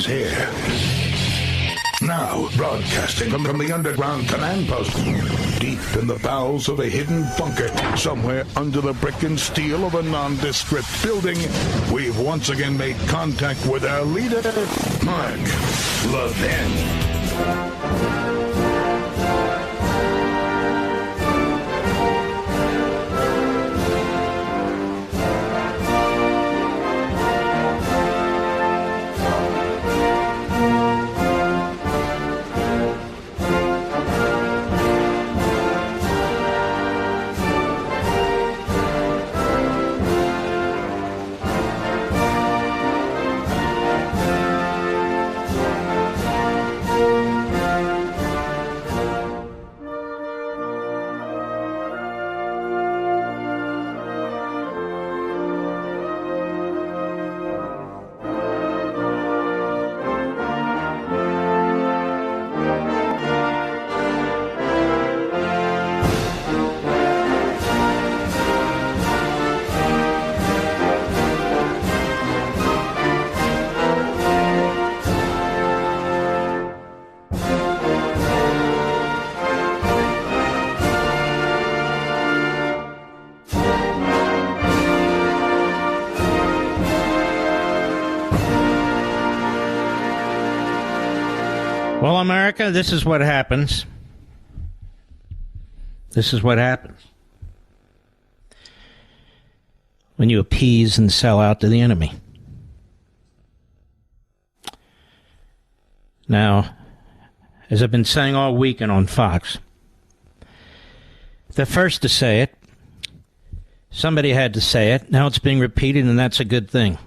is here. Now, broadcasting from the underground command post, deep in the bowels of a hidden bunker, somewhere under the brick and steel of a nondescript building, we've once again made contact with our leader, Mike Levin. Well, America, this is what happens. This is what happens when you appease and sell out to the enemy. Now, as I've been saying all weekend on Fox, the first to say it, somebody had to say it. Now it's being repeated, and that's a good thing.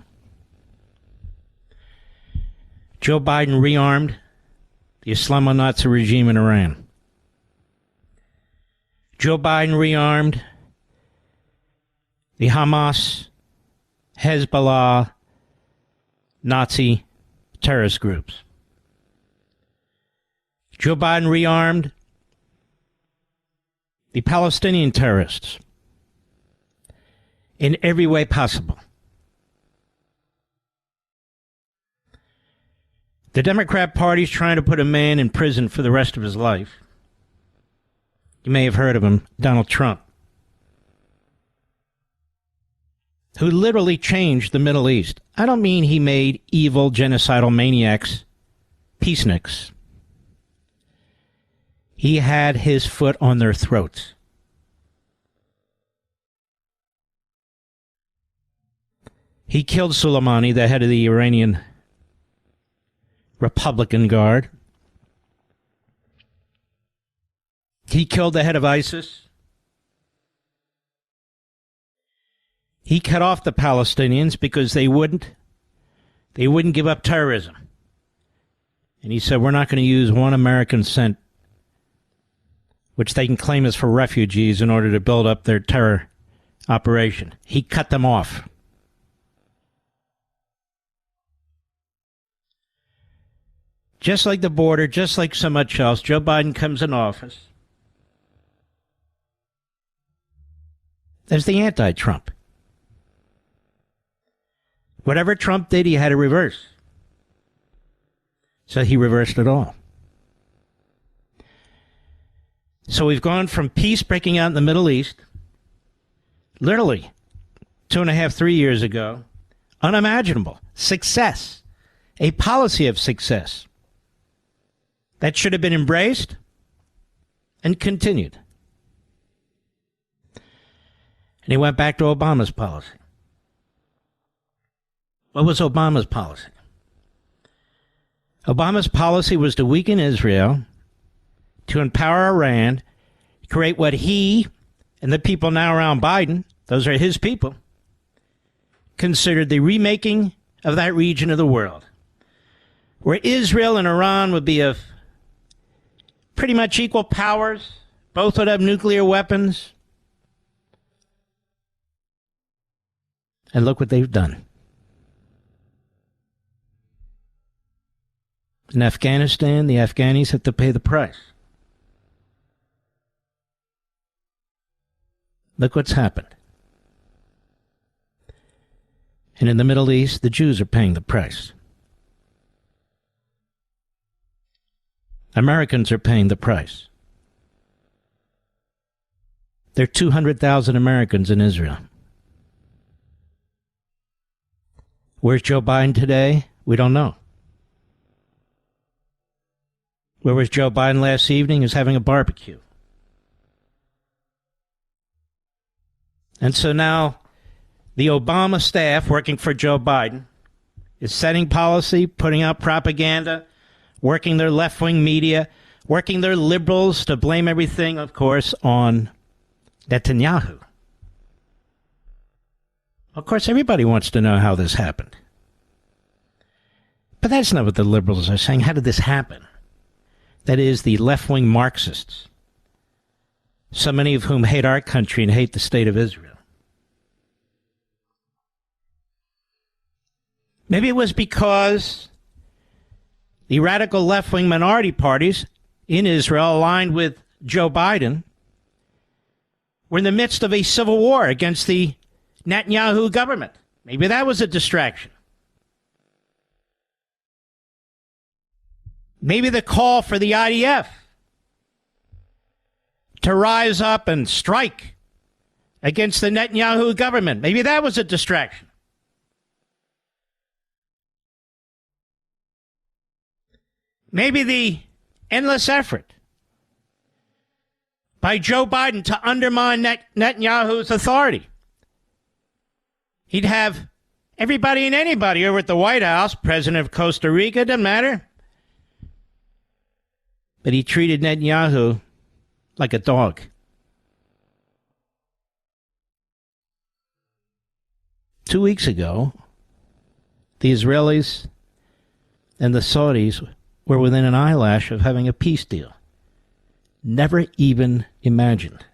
Joe Biden rearmed the Islamo-Nazi regime in Iran. Joe Biden rearmed the Hamas, Hezbollah, Nazi terrorist groups. Joe Biden rearmed the Palestinian terrorists in every way possible. The Democrat Party's trying to put a man in prison for the rest of his life. You may have heard of him, Donald Trump, who literally changed the Middle East. I don't mean he made evil, genocidal maniacs peaceniks. He had his foot on their throats. He killed Soleimani, the head of the Iranian Republican Guard. He killed the head of ISIS. He cut off the Palestinians because they wouldn't give up terrorism. And he said, we're not going to use one American cent, which they can claim as for refugees, in order to build up their terror operation. He cut them off. Just like the border, just like so much else, Joe Biden comes in office as the anti-Trump. Whatever Trump did, he had to reverse. So he reversed it all. So we've gone from peace breaking out in the Middle East, literally 2.5, 3 years ago, unimaginable, success, a policy of success that should have been embraced and continued. And he went back to Obama's policy. What was Obama's policy? Obama's policy was to weaken Israel, to empower Iran, create what he and the people now around Biden, those are his people, considered the remaking of that region of the world, where Israel and Iran would be of pretty much equal powers. Both would have nuclear weapons. And look what they've done. In Afghanistan, the Afghanis have to pay the price. Look what's happened. And in the Middle East, the Jews are paying the price. Americans are paying the price. There are 200,000 Americans in Israel. Where's Joe Biden today? We don't know. Where was Joe Biden last evening? He was having a barbecue. And so now the Obama staff working for Joe Biden is setting policy, putting out propaganda, working their left-wing media, working their liberals to blame everything, of course, on Netanyahu. Of course, everybody wants to know how this happened. But that's not what the liberals are saying. How did this happen? That is, the left-wing Marxists, so many of whom hate our country and hate the state of Israel. Maybe it was because the radical left-wing minority parties in Israel, aligned with Joe Biden, were in the midst of a civil war against the Netanyahu government. Maybe that was a distraction. Maybe the call for the IDF to rise up and strike against the Netanyahu government. Maybe that was a distraction. Maybe the endless effort by Joe Biden to undermine Netanyahu's authority. He'd have everybody and anybody over at the White House, president of Costa Rica, doesn't matter. But he treated Netanyahu like a dog. Two weeks ago, the Israelis and the Saudis were within an eyelash of having a peace deal. Never even imagined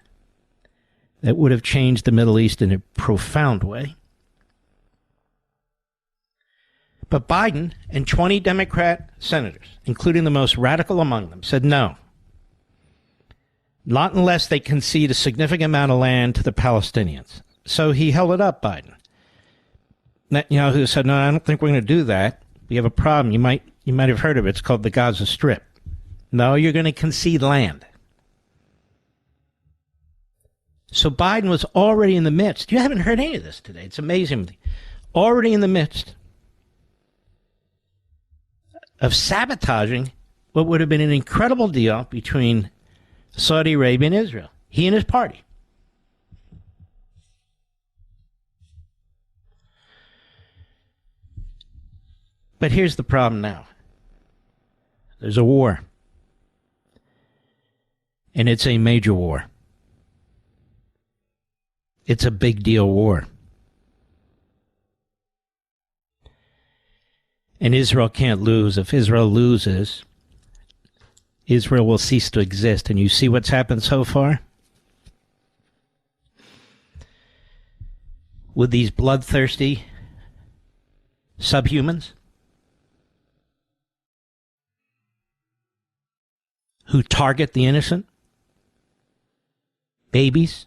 that would have changed the Middle East in a profound way. But Biden and 20 Democrat senators, including the most radical among them, said no. Not unless they concede a significant amount of land to the Palestinians. So he held it up, Biden. Netanyahu said, no, I don't think we're going to do that. We have a problem. You might have heard of it. It's called the Gaza Strip. No, you're going to concede land. So Biden was already in the midst. You haven't heard any of this today. It's amazing. Already in the midst of sabotaging what would have been an incredible deal between Saudi Arabia and Israel. He and his party. But here's the problem now. There's a war. And it's a major war. It's a big deal war. And Israel can't lose. If Israel loses, Israel will cease to exist. And you see what's happened so far? With these bloodthirsty subhumans who target the innocent, babies,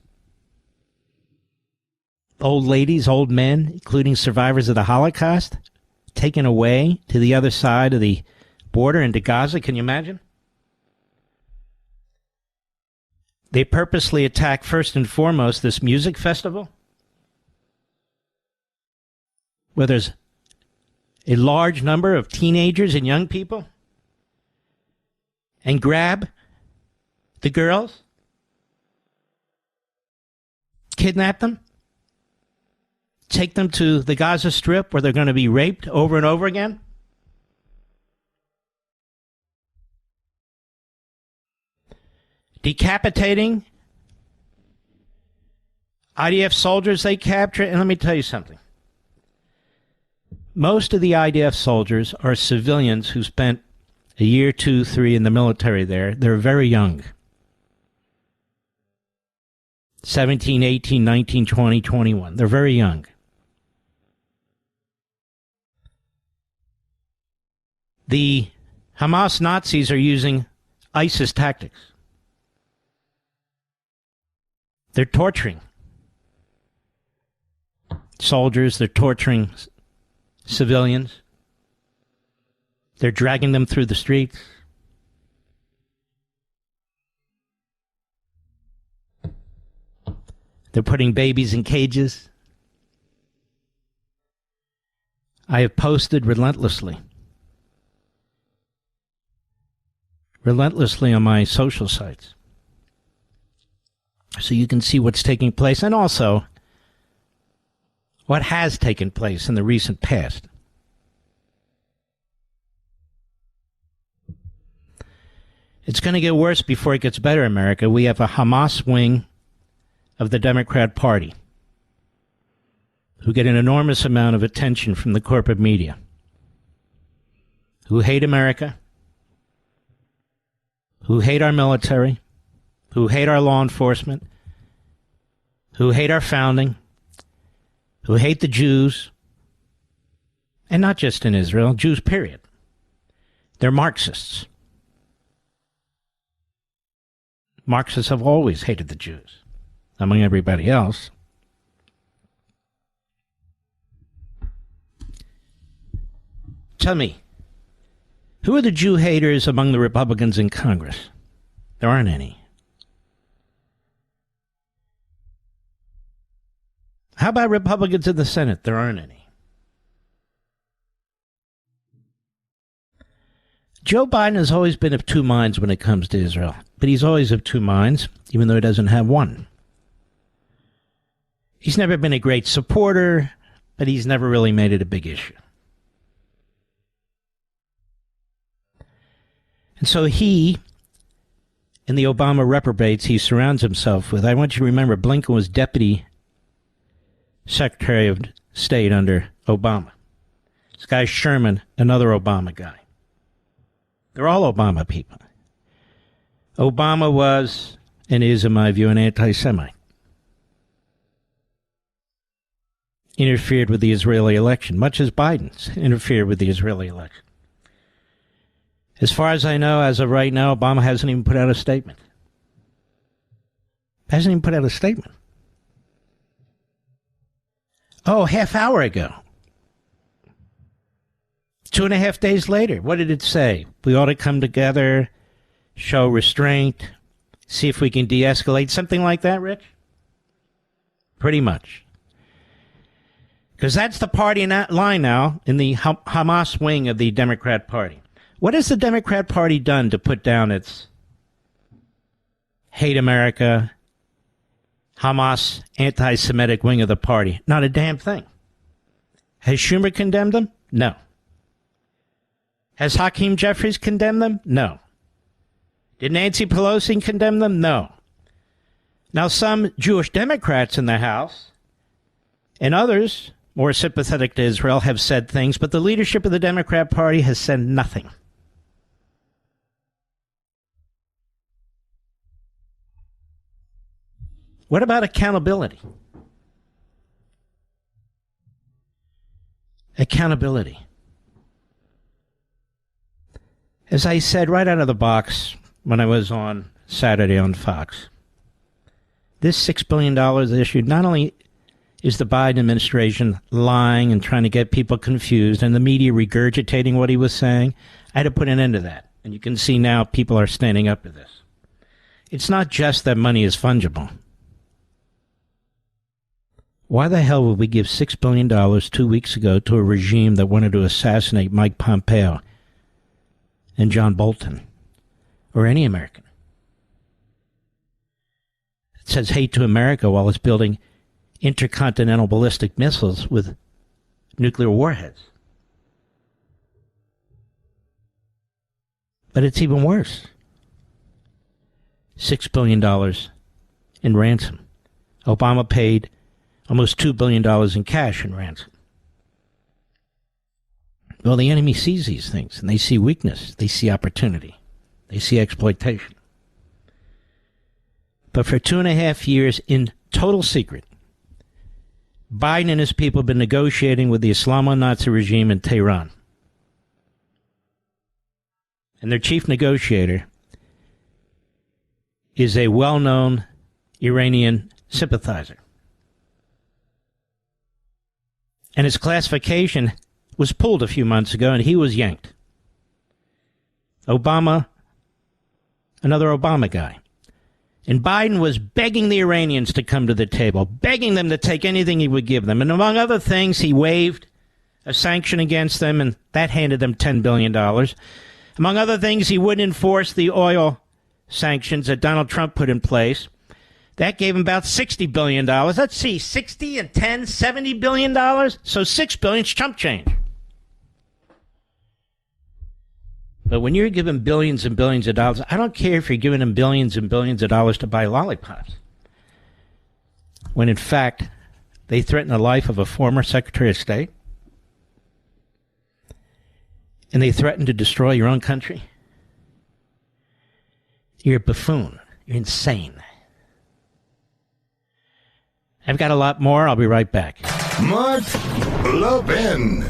old ladies, old men, including survivors of the Holocaust, taken away to the other side of the border into Gaza. Can you imagine? They purposely attack, first and foremost, this music festival, where there's a large number of teenagers and young people, and grab the girls, kidnap them, take them to the Gaza Strip where they're going to be raped over and over again. Decapitating IDF soldiers they capture. And let me tell you something. Most of the IDF soldiers are civilians who spent a year, 2, 3 in the military there. They're very young. 17, 18, 19, 20, 21. They're very young. The Hamas Nazis are using ISIS tactics. They're torturing soldiers. They're torturing civilians. They're dragging them through the streets. They're putting babies in cages. I have posted relentlessly on my social sites, so you can see what's taking place and also what has taken place in the recent past. It's going to get worse before it gets better, America. We have a Hamas wing of the Democrat Party who get an enormous amount of attention from the corporate media, who hate America, who hate our military, who hate our law enforcement, who hate our founding, who hate the Jews, and not just in Israel, Jews, period. They're Marxists. Marxists have always hated the Jews, among everybody else. Tell me, who are the Jew haters among the Republicans in Congress? There aren't any. How about Republicans in the Senate? There aren't any. Joe Biden has always been of two minds when it comes to Israel, but he's always of two minds, even though he doesn't have one. He's never been a great supporter, but he's never really made it a big issue. And so he, and the Obama reprobates he surrounds himself with, I want you to remember Blinken was Deputy Secretary of State under Obama. This guy Sherman, another Obama guy. They're all Obama people. Obama was, and is, in my view, an anti-Semite. Interfered with the Israeli election, much as Biden's interfered with the Israeli election. As far as I know, as of right now, Obama hasn't even put out a statement. Hasn't even put out a statement. Oh, half hour ago. 2.5 days later, what did it say? We ought to come together, show restraint, see if we can de-escalate. Something like that, Rich? Pretty much. Because that's the party line now in the Hamas wing of the Democrat Party. What has the Democrat Party done to put down its hate America, Hamas, anti-Semitic wing of the party? Not a damn thing. Has Schumer condemned them? No. Has Hakeem Jeffries condemned them? No. Did Nancy Pelosi condemn them? No. Now, some Jewish Democrats in the House and others more sympathetic to Israel have said things, but the leadership of the Democrat Party has said nothing. What about accountability? Accountability. As I said right out of the box when I was on Saturday on Fox, this $6 billion issued, not only is the Biden administration lying and trying to get people confused and the media regurgitating what he was saying, I had to put an end to that. And you can see now people are standing up to this. It's not just that money is fungible. Why the hell would we give $6 billion 2 weeks ago to a regime that wanted to assassinate Mike Pompeo and John Bolton, or any American? It says hate to America while it's building intercontinental ballistic missiles with nuclear warheads. But it's even worse. $6 billion in ransom. Obama paid almost $2 billion in cash in ransom. Well, the enemy sees these things, and they see weakness. They see opportunity. They see exploitation. But for 2.5 years, in total secret, Biden and his people have been negotiating with the Islamo-Nazi regime in Tehran. And their chief negotiator is a well-known Iranian sympathizer. And his classification was pulled a few months ago, and he was yanked. Obama, another Obama guy, And Biden was begging the Iranians to come to the table, begging them to take anything he would give them. And among other things, he waived a sanction against them, and that handed them $10 billion. Among other things, he wouldn't enforce the oil sanctions that Donald Trump put in place. That gave him about $60 billion. Let's see, 60 and 10, $70 billion? So $6 billion is chump change. But when you're giving billions and billions of dollars, I don't care if you're giving them billions and billions of dollars to buy lollipops. When in fact, they threaten the life of a former Secretary of State. And they threaten to destroy your own country. You're a buffoon. You're insane. I've got a lot more. I'll be right back. Mark Levin.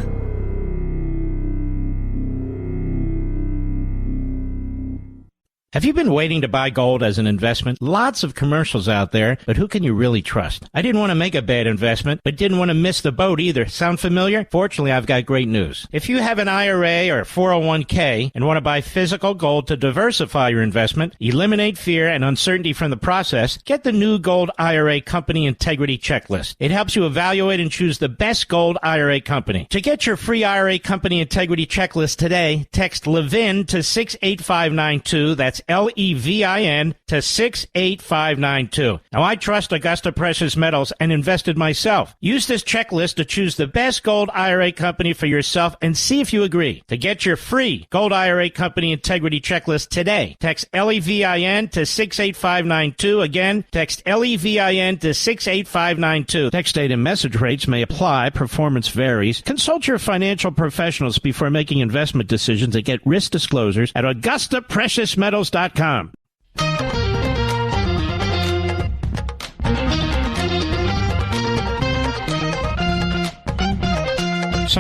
Have you been waiting to buy gold as an investment? Lots of commercials out there, but who can you really trust? I didn't want to make a bad investment, but didn't want to miss the boat either. Sound familiar? Fortunately, I've got great news. If you have an IRA or 401k and want to buy physical gold to diversify your investment, eliminate fear and uncertainty from the process, get the new Gold IRA Company Integrity Checklist. It helps you evaluate and choose the best gold IRA company. To get your free IRA Company Integrity Checklist today, text Levin to 68592. That's Levin to 68592. Now, I trust Augusta Precious Metals and invested myself. Use this checklist to choose the best gold IRA company for yourself and see if you agree. To get your free Gold IRA Company Integrity Checklist today, text Levin to 68592. Again, text Levin to 68592. Text date and message rates may apply. Performance varies. Consult your financial professionals before making investment decisions and get risk disclosures at AugustaPreciousMetals.com. So,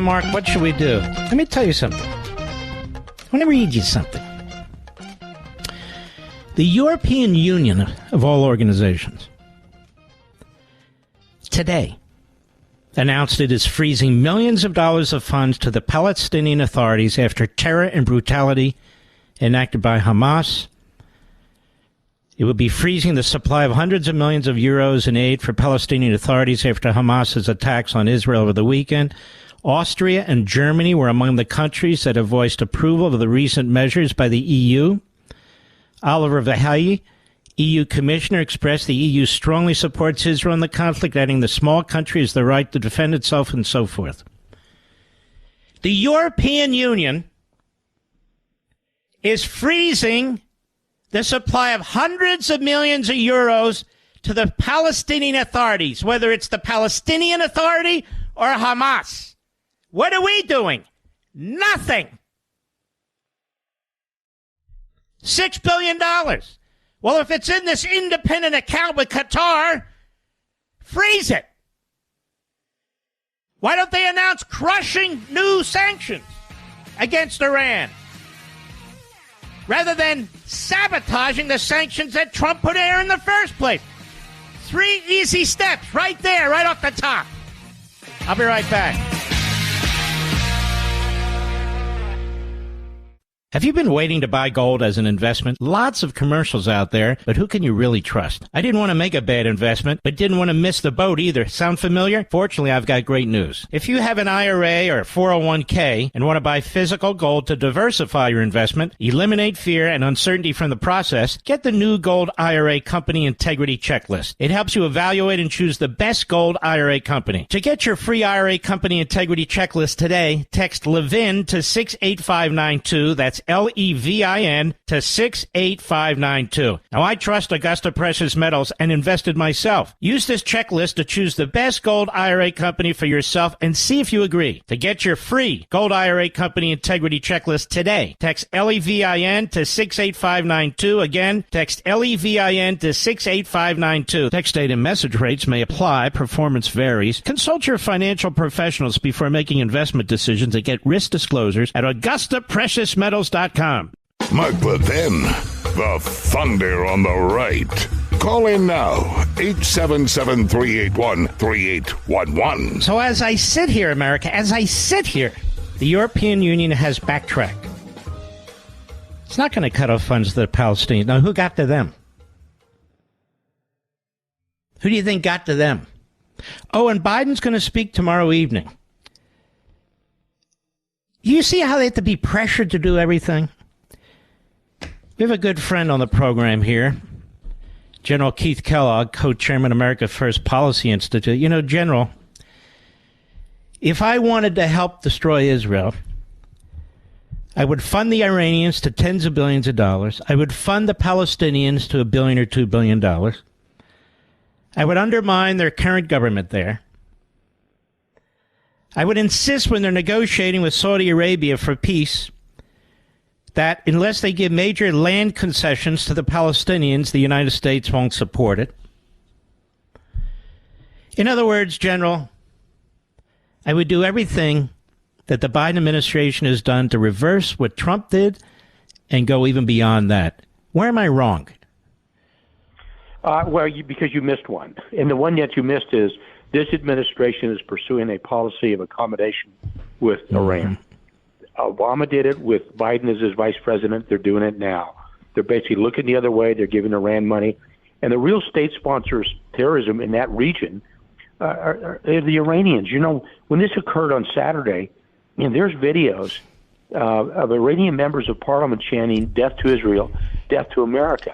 Mark, what should we do? Let me tell you something. I want to read you something. The European Union, of all organizations, today announced it is freezing millions of dollars of funds to the Palestinian authorities after terror and brutality enacted by Hamas. It would be freezing the supply of hundreds of millions of euros in aid for Palestinian authorities after Hamas's attacks on Israel over the weekend. Austria and Germany were among the countries that have voiced approval of the recent measures by the EU. Oliver Verheugen, EU Commissioner, expressed the EU strongly supports Israel in the conflict, adding the small country has the right to defend itself and so forth. The European Union is freezing the supply of hundreds of millions of euros to the Palestinian authorities, whether it's the Palestinian Authority or Hamas. What are we doing? Nothing. $6 billion. Well, if it's in this independent account with Qatar, freeze it. Why don't they announce crushing new sanctions against Iran, rather than sabotaging the sanctions that Trump put there in the first place? 3 easy steps right there, right off the top. I'll be right back. Have you been waiting to buy gold as an investment? Lots of commercials out there, but who can you really trust? I didn't want to make a bad investment, but didn't want to miss the boat either. Sound familiar? Fortunately, I've got great news. If you have an IRA or 401k and want to buy physical gold to diversify your investment, eliminate fear and uncertainty from the process, get the new Gold IRA Company Integrity Checklist. It helps you evaluate and choose the best gold IRA company. To get your free IRA Company Integrity Checklist today, text Levin to 68592. That's Levin to 68592. Now, I trust Augusta Precious Metals and invested myself. Use this checklist to choose the best gold IRA company for yourself and see if you agree. To get your free Gold IRA Company Integrity Checklist today, text Levin to 68592. Again, text Levin to 68592. Text date and message rates may apply. Performance varies. Consult your financial professionals before making investment decisions and get risk disclosures at AugustaPreciousMetals.com. Mark Levin, the thunder on the right. Call in now, 877-381-3811. So as I sit here, America, the European Union has backtracked. It's not going to cut off funds to the Palestinians. Now, who got to them? Who do you think got to them? Oh, and Biden's going to speak tomorrow evening. You see how they have to be pressured to do everything? We have a good friend on the program here, General Keith Kellogg, co-chairman of America's First Policy Institute. You know, General, if I wanted to help destroy Israel, I would fund the Iranians to tens of billions of dollars. I would fund the Palestinians to $1 billion or $2 billion. I would undermine their current government there. I would insist when they're negotiating with Saudi Arabia for peace that unless they give major land concessions to the Palestinians, the United States won't support it. In other words, General, I would do everything that the Biden administration has done to reverse what Trump did and go even beyond that. Where am I wrong? Because you missed one. And the one that you missed is this administration is pursuing a policy of accommodation with Iran. Obama did it with Biden as his vice president. They're doing it now. They're basically looking the other way. They're giving Iran money. And the real state sponsors terrorism in that region are the Iranians. You know, when this occurred on Saturday, and there's videos of Iranian members of parliament chanting, "Death to Israel, death to America."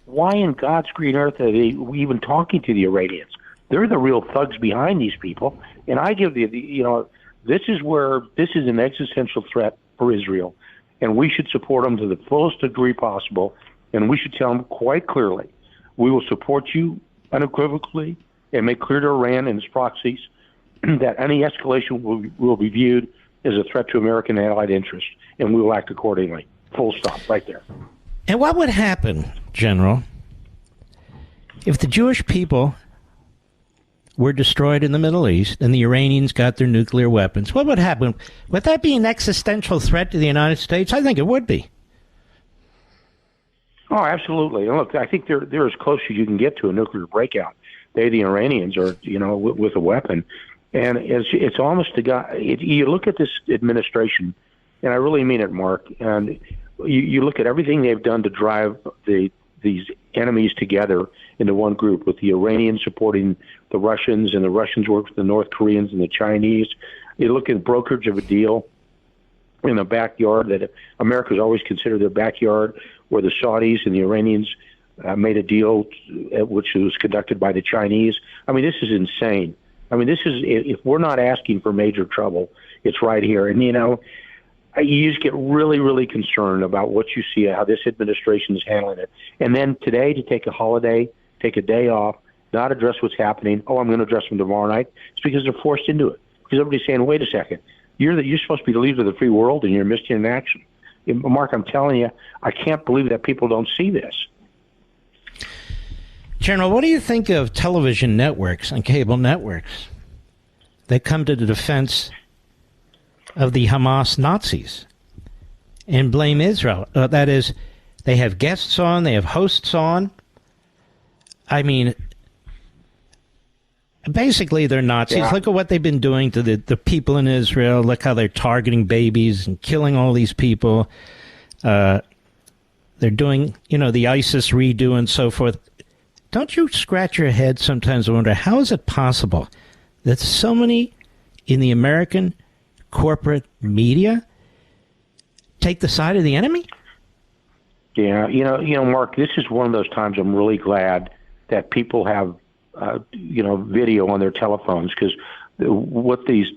Why in God's green earth are they even talking to the Iranians? They're the real thugs behind these people. And I give this is an existential threat for Israel. And we should support them to the fullest degree possible. And we should tell them quite clearly, we will support you unequivocally and make clear to Iran and its proxies that any escalation will be viewed as a threat to American allied interests. And we will act accordingly. Full stop, right there. And what would happen, General, if the Jewish people were destroyed in the Middle East and the Iranians got their nuclear weapons? What would happen? Would that be an existential threat to the United States? I think it would be. Oh, absolutely. And look, I think they're as close as you can get to a nuclear breakout. They, the Iranians, are with a weapon, and it's almost you look at this administration, and I really mean it, Mark. And you look at everything they've done to drive these enemies together into one group, with the Iranians supporting the Russians, and the Russians work with the North Koreans and the Chinese. You look at brokerage of a deal in the backyard that America's always considered their backyard, where the Saudis and the Iranians made a deal which was conducted by the Chinese. I mean, this is insane. I mean, if we're not asking for major trouble, it's right here. And, you just get really, really concerned about what you see, how this administration is handling it. And then today, to take a holiday, take a day off, not address what's happening. Oh, I'm going to address them tomorrow night. It's because they're forced into it. Because everybody's saying, wait a second, you're supposed to be the leader of the free world, and you're missing in action. Mark, I'm telling you, I can't believe that people don't see this. General, what do you think of television networks and cable networks that come to the defense of the Hamas Nazis and blame Israel? That is, they have guests on, they have hosts on. I mean, basically they're Nazis. Yeah. Look at what they've been doing to the people in Israel. Look how they're targeting babies and killing all these people. They're doing, the ISIS redo and so forth. Don't you scratch your head sometimes and wonder, how is it possible that so many in the American corporate media take the side of the enemy? Yeah, Mark, this is one of those times I'm really glad that people have, video on their telephones, because what these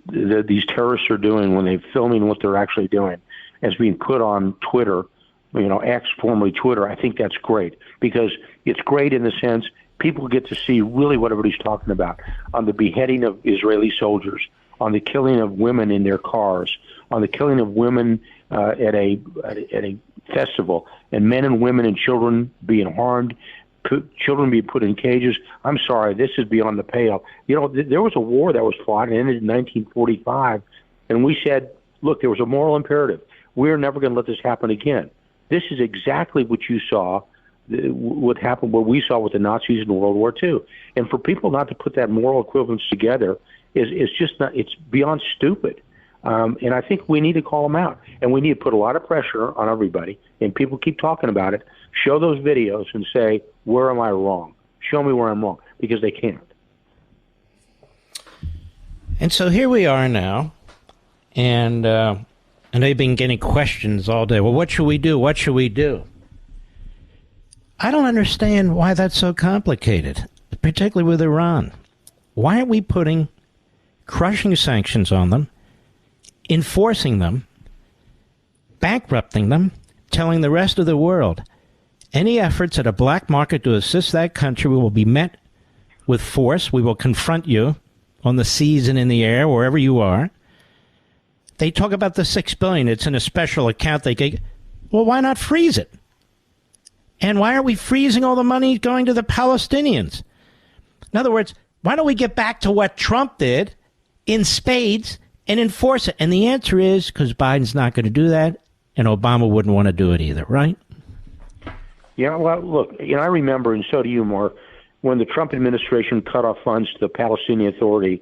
terrorists are doing when they're filming what they're actually doing is being put on Twitter, X, formerly Twitter. I think that's great, because it's great in the sense people get to see really what everybody's talking about, on the beheading of Israeli soldiers, on the killing of women in their cars, on the killing of women at a festival, and men and women and children being harmed, children being put in cages. I'm sorry, this is beyond the pale. There was a war that was fought and ended in 1945, and we said, look, there was a moral imperative. We're never going to let this happen again. This is exactly what you saw, what happened, what we saw with the Nazis in World War II. And for people not to put that moral equivalence together is just not, it's beyond stupid. And I think we need to call them out, and we need to put a lot of pressure on everybody. And people keep talking about it. Show those videos and say, where am I wrong? Show me where I'm wrong. because they can't. And so here we are now, and they've been getting questions all day. Well, what should we do? What should we do? I don't understand why that's so complicated, particularly with Iran. Why aren't we putting crushing sanctions on them, enforcing them, bankrupting them, telling the rest of the world any efforts at a black market to assist that country will be met with force. We will confront you on the seas and in the air, wherever you are. They talk about the $6 billion. It's in a special account. Well, why not freeze it? And why aren't we freezing all the money going to the Palestinians? In other words, why don't we get back to what Trump did in spades and enforce it? And the answer is because Biden's not going to do that, and Obama wouldn't want to do it either, right? Yeah, well, look, I remember, and so do you, Mark, when the Trump administration cut off funds to the Palestinian Authority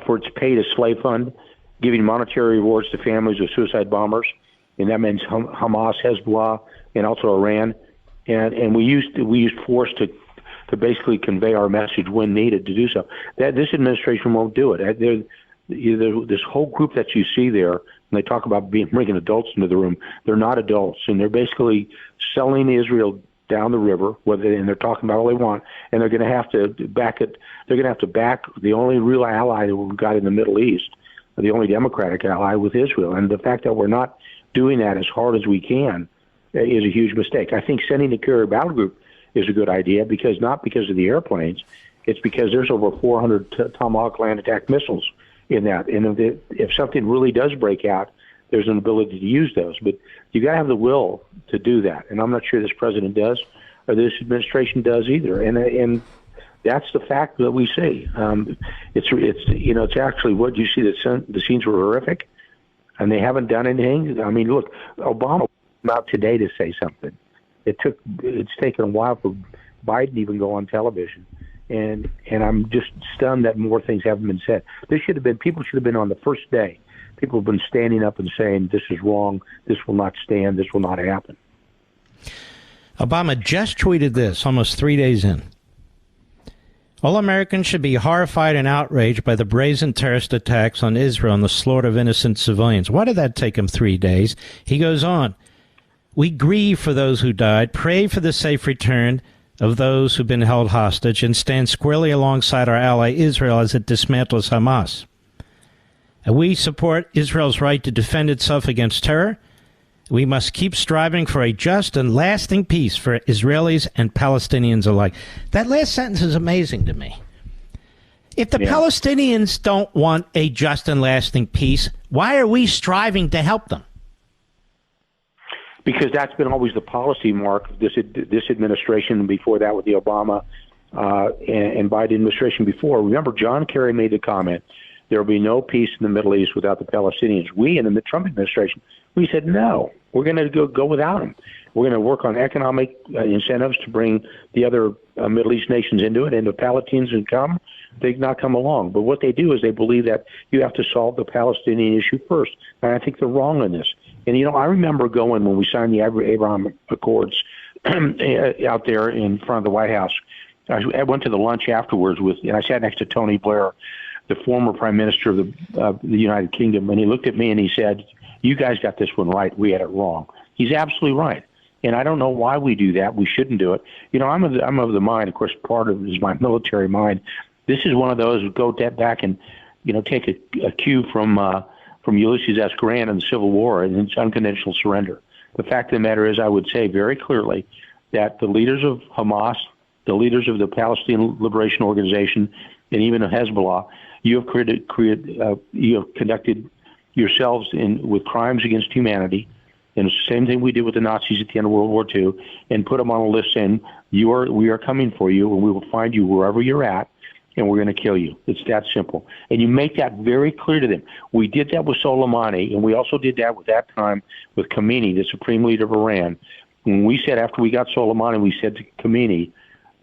for its pay-to-slave fund, giving monetary rewards to families of suicide bombers, and that means Hamas, Hezbollah, and also Iran. And we used force to basically convey our message when needed to do so. This administration won't do it. This whole group that you see there, when they talk about bringing adults into the room, they're not adults, and they're basically selling Israel down the river. And they're talking about all they want, and they're going to have to back it. They're going to have to back the only real ally that we've got in the Middle East, the only democratic ally, with Israel. And the fact that we're not doing that as hard as we can is a huge mistake. I think sending the carrier battle group is a good idea, not because of the airplanes. It's because there's over 400 Tomahawk land attack missiles in that. And if something really does break out, there's an ability to use those. But you got to have the will to do that. And I'm not sure this president does, or this administration does either. And that's the fact that we see. It's actually what you see. The scenes were horrific, and they haven't done anything. I mean, look, Obama came out today to say something. It's taken a while for Biden to even go on television, and I'm just stunned that more things haven't been said. People should have been on the first day. People have been standing up and saying, this is wrong, this will not stand, this will not happen. Obama just tweeted this almost 3 days in. All Americans should be horrified and outraged by the brazen terrorist attacks on Israel and the slaughter of innocent civilians. Why did that take him 3 days? He goes on. We grieve for those who died, pray for the safe return of those who've been held hostage, and stand squarely alongside our ally Israel as it dismantles Hamas. And we support Israel's right to defend itself against terror. We must keep striving for a just and lasting peace for Israelis and Palestinians alike. That last sentence is amazing to me. If the Palestinians don't want a just and lasting peace, why are we striving to help them? Because that's been always the policy, Mark, this administration, and before that with the Obama and Biden administration before. Remember, John Kerry made the comment, there will be no peace in the Middle East without the Palestinians. We in the Trump administration, we said, no, we're going to go without them. We're going to work on economic incentives to bring the other Middle East nations into it, and if Palestinians they've not come along. But what they do is they believe that you have to solve the Palestinian issue first. And I think they're wrong on this. And, I remember going when we signed the Abraham Accords out there in front of the White House. I went to the lunch afterwards and I sat next to Tony Blair, the former prime minister of the United Kingdom, and he looked at me and he said, you guys got this one right. We had it wrong. He's absolutely right. And I don't know why we do that. We shouldn't do it. I'm of the mind, of course, part of it is my military mind. This is one of those who go back and, take a cue from Ulysses S. Grant in the Civil War and its unconditional surrender. The fact of the matter is, I would say very clearly that the leaders of Hamas, the leaders of the Palestinian Liberation Organization, and even of Hezbollah, you have conducted yourselves with crimes against humanity, and it's the same thing we did with the Nazis at the end of World War II, and put them on a list saying, we are coming for you, and we will find you wherever you're at, and we're going to kill you. It's that simple. And you make that very clear to them. We did that with Soleimani, and we also did that with Khomeini, the supreme leader of Iran. When we said, after we got Soleimani, we said to Khomeini,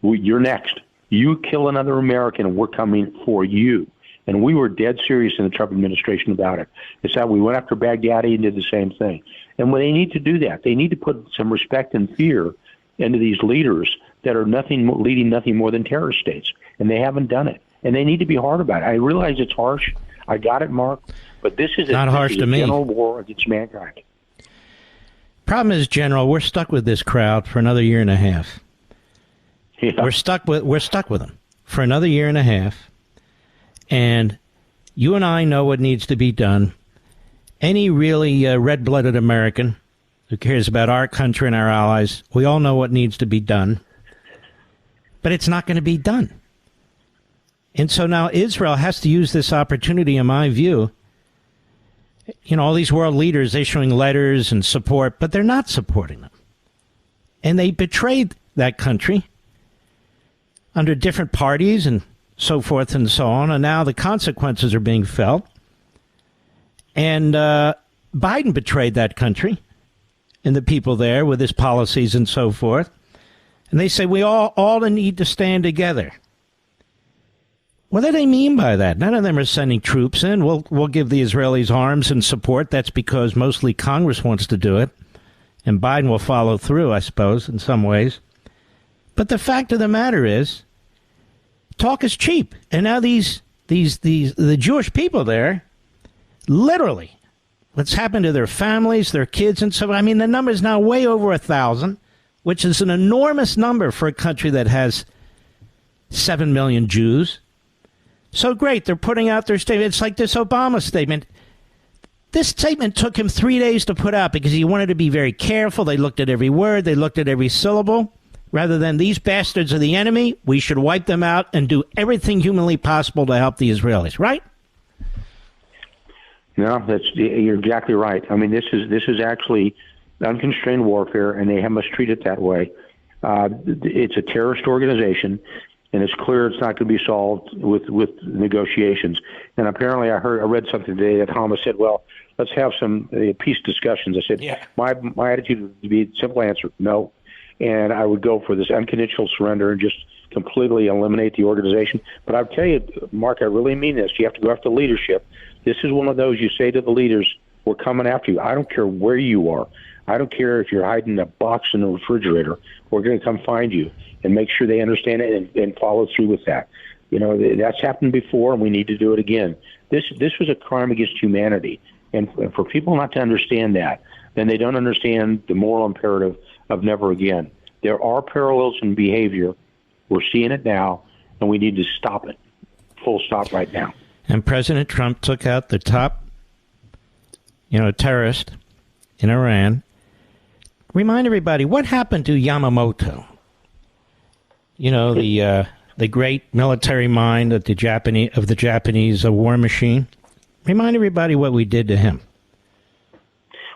you're next. You kill another American, and we're coming for you. And we were dead serious in the Trump administration about it. It's how we went after Baghdadi and did the same thing. And when they need to do that, they need to put some respect and fear into these leaders that are leading nothing more than terrorist states, and they haven't done it. And they need to be hard about it. I realize it's harsh. I got it, Mark. But this is not harsh to me. General war against mankind. Problem is, General, we're stuck with this crowd for another year and a half. Yeah. We're stuck with them for another year and a half. And you and I know what needs to be done. Any really red-blooded American who cares about our country and our allies, we all know what needs to be done. But it's not going to be done. And so now Israel has to use this opportunity, in my view. You know, all these world leaders issuing letters and support, but they're not supporting them. And they betrayed that country under different parties and so forth and so on. And now the consequences are being felt. And Biden betrayed that country and the people there with his policies and so forth. And they say we all need to stand together. What do they mean by that? None of them are sending troops in. We'll give the Israelis arms and support. That's because mostly Congress wants to do it. And Biden will follow through, I suppose, in some ways. But the fact of the matter is, talk is cheap. And now the Jewish people there, literally, what's happened to their families, their kids, and so on. I mean, the number is now way over 1,000, which is an enormous number for a country that has 7 million Jews. So great, they're putting out their statement. It's like this Obama statement. This statement took him 3 days to put out because he wanted to be very careful. They looked at every word. They looked at every syllable. Rather than these bastards are the enemy, we should wipe them out and do everything humanly possible to help the Israelis, right? No, you're exactly right. I mean, this is actually unconstrained warfare, and they must treat it that way. It's a terrorist organization. And it's clear it's not going to be solved with negotiations. And apparently, I read something today that Hamas said, "Well, let's have some peace discussions." I said, yeah. My attitude would be a simple answer, no. And I would go for this unconditional surrender and just completely eliminate the organization. But I'll tell you, Mark, I really mean this. You have to go after leadership. This is one of those you say to the leaders, "We're coming after you. I don't care where you are. I don't care if you're hiding a box in the refrigerator. We're going to come find you." And make sure they understand it and follow through with that. You know, that's happened before, and we need to do it again. This was a crime against humanity. And for people not to understand that, then they don't understand the moral imperative of never again. There are parallels in behavior. We're seeing it now, and we need to stop it. Full stop right now. And President Trump took out the top, terrorist in Iran. Remind everybody, what happened to Yamamoto? The great military mind of the Japanese war machine. Remind everybody what we did to him.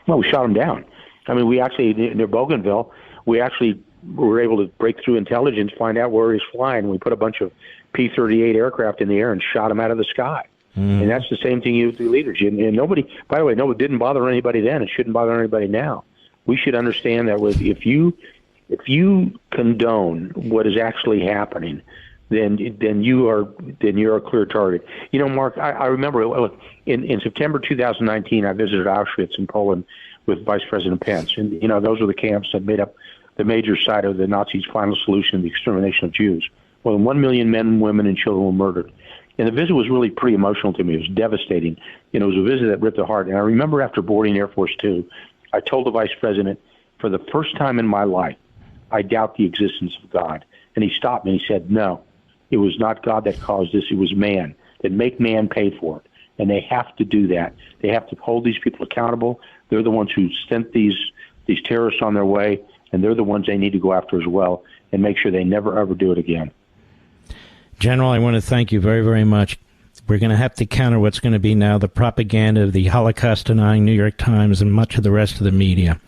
Well, we shot him down. I mean, we actually, near Bougainville, we actually were able to break through intelligence, find out where he's flying. We put a bunch of P-38 aircraft in the air and shot him out of the sky. And that's the same thing you do, leaders. And nobody, by the way, no, it didn't bother anybody then. It shouldn't bother anybody now. We should understand that if you condone what is actually happening, then you're a clear target. You know, Mark, I remember in September 2019, I visited Auschwitz in Poland with Vice President Pence, and those were the camps that made up the major site of the Nazis' final solution, the extermination of Jews. More than 1 million men, women, and children were murdered. And the visit was really pretty emotional to me. It was devastating. It was a visit that ripped the heart. And I remember after boarding Air Force Two, I told the Vice President, for the first time in my life, I doubt the existence of God. And he stopped me and he said, no, it was not God that caused this. It was man. That make man pay for it. And they have to do that. They have to hold these people accountable. They're the ones who sent these terrorists on their way, and they're the ones they need to go after as well and make sure they never, ever do it again. General, I want to thank you very, very much. We're going to have to counter what's going to be now the propaganda of the Holocaust-denying New York Times and much of the rest of the media.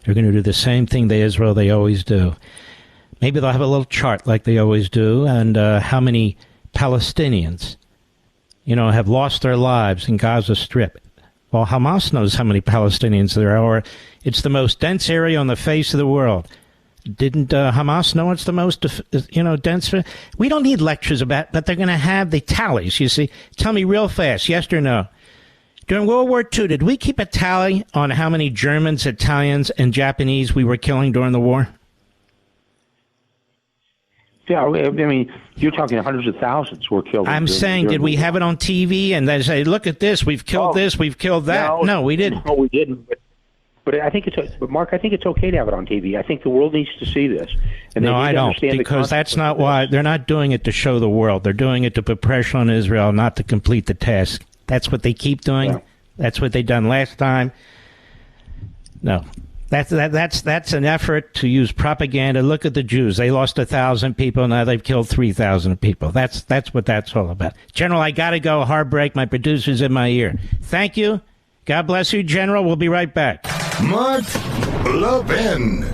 They're going to do the same thing to Israel they always do. Maybe they'll have a little chart like they always do, and how many Palestinians, have lost their lives in Gaza Strip. Well, Hamas knows how many Palestinians there are. Or it's the most dense area on the face of the world. Didn't Hamas know it's the most, dense? We don't need lectures about, but they're going to have the tallies, you see. Tell me real fast, yes or no. During World War II, did we keep a tally on how many Germans, Italians, and Japanese we were killing during the war? Yeah, I mean, you're talking hundreds of thousands were killed. I'm saying, did we have it on TV and they say, look at this, we've killed this, we've killed that? No, we didn't. No, we didn't. But I think but Mark, I think it's okay to have it on TV. I think the world needs to see this. And no, I don't, because that's not why. They're not doing it to show the world. They're doing it to put pressure on Israel not to complete the task. That's what they keep doing. Yeah. That's what they done last time. No, that's an effort to use propaganda. Look at the Jews. They lost 1,000 people. Now they've killed 3,000 people. That's what that's all about. General, I got to go. Hard break. My producer's in my ear. Thank you. God bless you, General. We'll be right back. Mark Levin.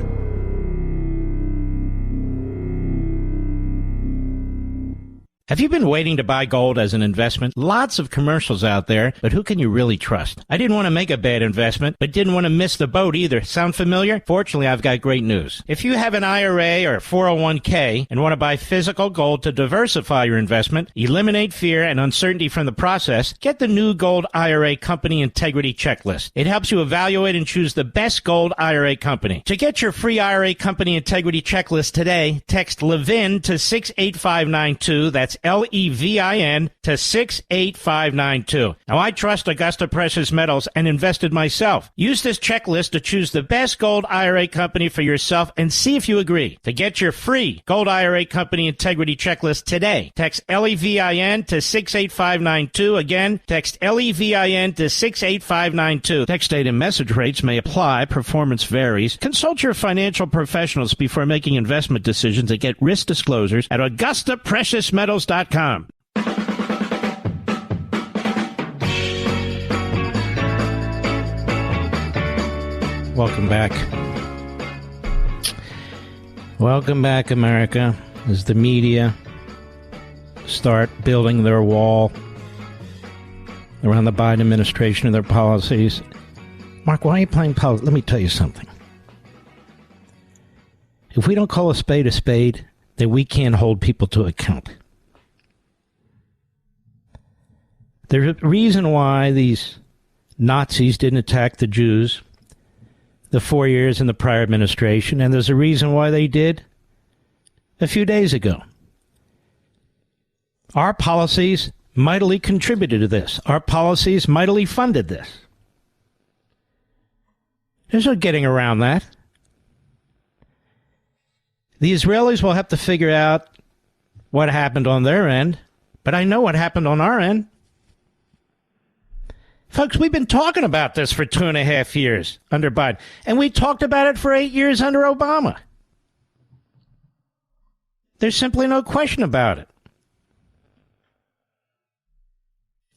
Have you been waiting to buy gold as an investment? Lots of commercials out there, but who can you really trust? I didn't want to make a bad investment, but didn't want to miss the boat either. Sound familiar? Fortunately, I've got great news. If you have an IRA or 401k and want to buy physical gold to diversify your investment, eliminate fear and uncertainty from the process, get the new Gold IRA Company Integrity Checklist. It helps you evaluate and choose the best gold IRA company. To get your free IRA Company Integrity Checklist today, text Levin to 68592. That's Levin to 68592. Now, I trust Augusta Precious Metals and invested myself. Use this checklist to choose the best gold IRA company for yourself and see if you agree. To get your free Gold IRA Company Integrity Checklist today, text Levin to 68592. Again, text Levin to 68592. Text date and message rates may apply. Performance varies. Consult your financial professionals before making investment decisions and get risk disclosures at AugustaPreciousMetals.com. Welcome back. Welcome back, America, as the media start building their wall around the Biden administration and their policies. Mark, why are you playing politics? Let me tell you something. If we don't call a spade, then we can't hold people to account. There's a reason why these Nazis didn't attack the Jews the 4 years in the prior administration, and there's a reason why they did a few days ago. Our policies mightily contributed to this. Our policies mightily funded this. There's no getting around that. The Israelis will have to figure out what happened on their end, but I know what happened on our end. Folks, we've been talking about this for 2.5 years under Biden, and we talked about it for 8 years under Obama. There's simply no question about it.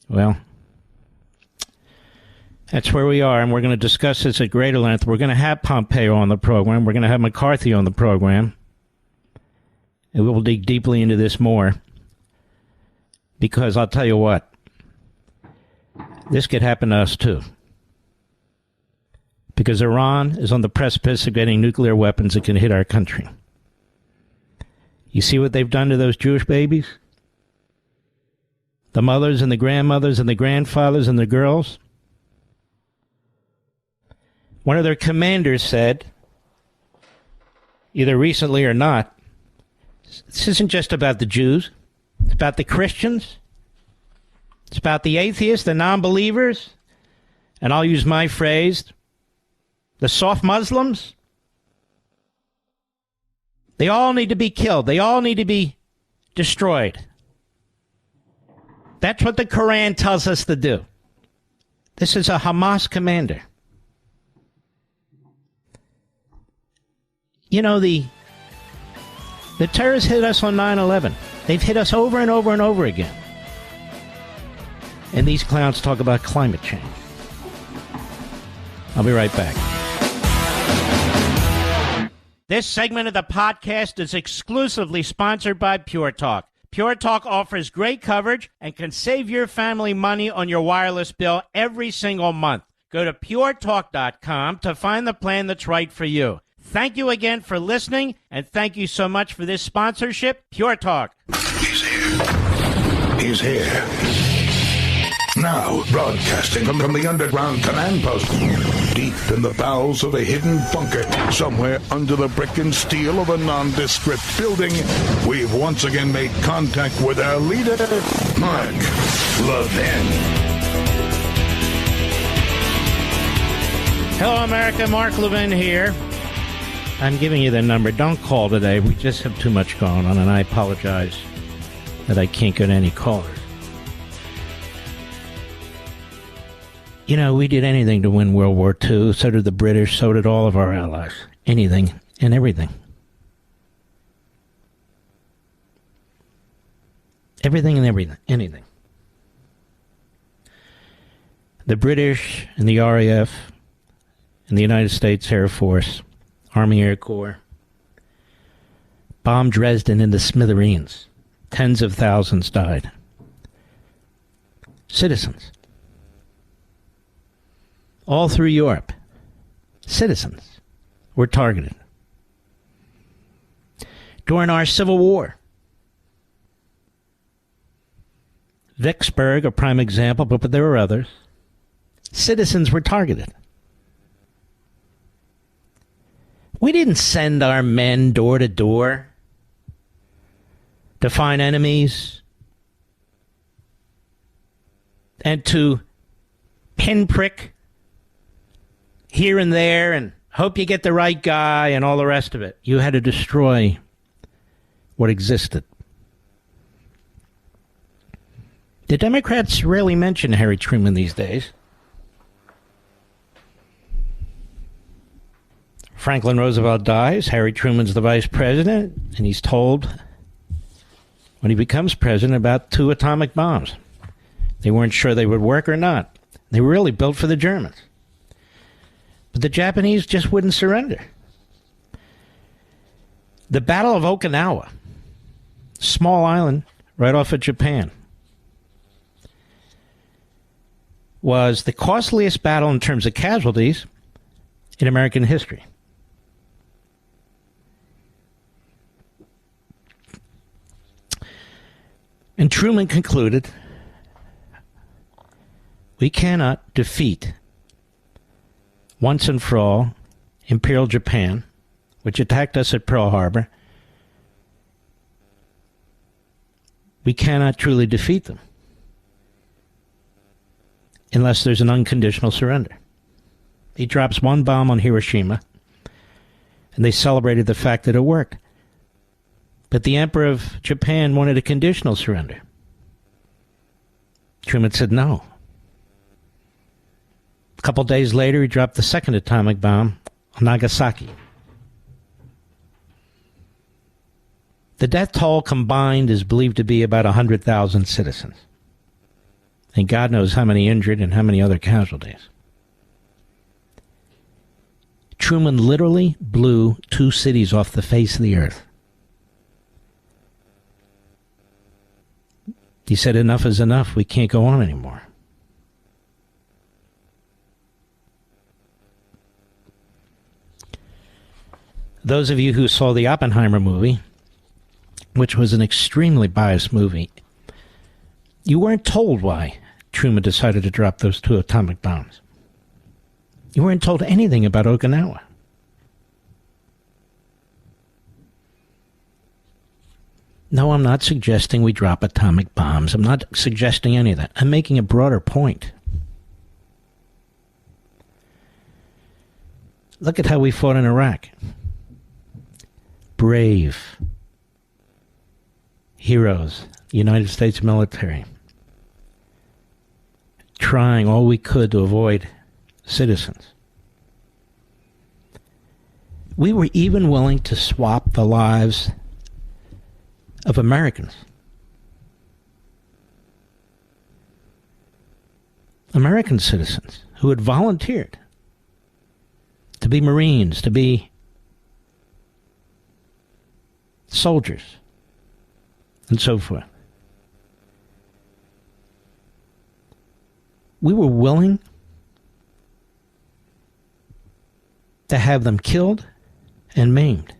Well, that's where we are, and we're going to discuss this at greater length. We're going to have Pompeo on the program. We're going to have McCarthy on the program. And we will dig deeply into this more, because I'll tell you what, this could happen to us too. Because Iran is on the precipice of getting nuclear weapons that can hit our country. You see what they've done to those Jewish babies? The mothers and the grandmothers and the grandfathers and the girls? One of their commanders said, either recently or not, this isn't just about the Jews. It's about the Christians. It's about the atheists, the non-believers, and I'll use my phrase, the soft Muslims. They all need to be killed. They all need to be destroyed. That's what the Quran tells us to do. This is a Hamas commander. You know, the terrorists hit us on 9/11. They've hit us over and over and over again. And these clowns talk about climate change. I'll be right back. This segment of the podcast is exclusively sponsored by Pure Talk. Pure Talk offers great coverage and can save your family money on your wireless bill every single month. Go to puretalk.com to find the plan that's right for you. Thank you again for listening, and thank you so much for this sponsorship, Pure Talk. He's here. He's here. Now, broadcasting from the underground command post, deep in the bowels of a hidden bunker, somewhere under the brick and steel of a nondescript building, we've once again made contact with our leader, Mike Levin. Hello, America. Mark Levin here. I'm giving you the number. Don't call today. We just have too much going on, and I apologize that I can't get any callers. You know, we did anything to win World War II. So did the British. So did all of our allies. Anything and everything. Everything and everything. Anything. The British and the RAF and the United States Air Force, Army Air Corps, bombed Dresden into smithereens. Tens of thousands died. Citizens. All through Europe, citizens were targeted. During our Civil War, Vicksburg, a prime example, but there were others, citizens were targeted. We didn't send our men door to door to find enemies and to pinprick here and there and hope you get the right guy and all the rest of it. You had to destroy what existed. The Democrats rarely mention Harry Truman these days. Franklin Roosevelt dies. Harry Truman's the vice president, and he's told when he becomes president about 2 atomic bombs. They weren't sure they would work or not. They were really built for the Germans. But the Japanese just wouldn't surrender. The Battle of Okinawa, small island right off of Japan, was the costliest battle in terms of casualties in American history. And Truman concluded, we cannot defeat once and for all Imperial Japan, which attacked us at Pearl Harbor. We cannot truly defeat them unless there's an unconditional surrender. He drops 1 bomb on Hiroshima, and they celebrated the fact that it worked. But the Emperor of Japan wanted a conditional surrender. Truman said no. A couple days later, he dropped the 2nd atomic bomb on Nagasaki. The death toll combined is believed to be about 100,000 citizens. And God knows how many injured and how many other casualties. Truman literally blew 2 cities off the face of the earth. He said, enough is enough. We can't go on anymore. Those of you who saw the Oppenheimer movie, which was an extremely biased movie, you weren't told why Truman decided to drop those 2 atomic bombs. You weren't told anything about Okinawa. No, I'm not suggesting we drop atomic bombs. I'm not suggesting any of that. I'm making a broader point. Look at how we fought in Iraq. Brave heroes, United States military, trying all we could to avoid citizens. We were even willing to swap the lives of Americans. American citizens who had volunteered to be Marines, to be soldiers, and so forth. We were willing to have them killed and maimed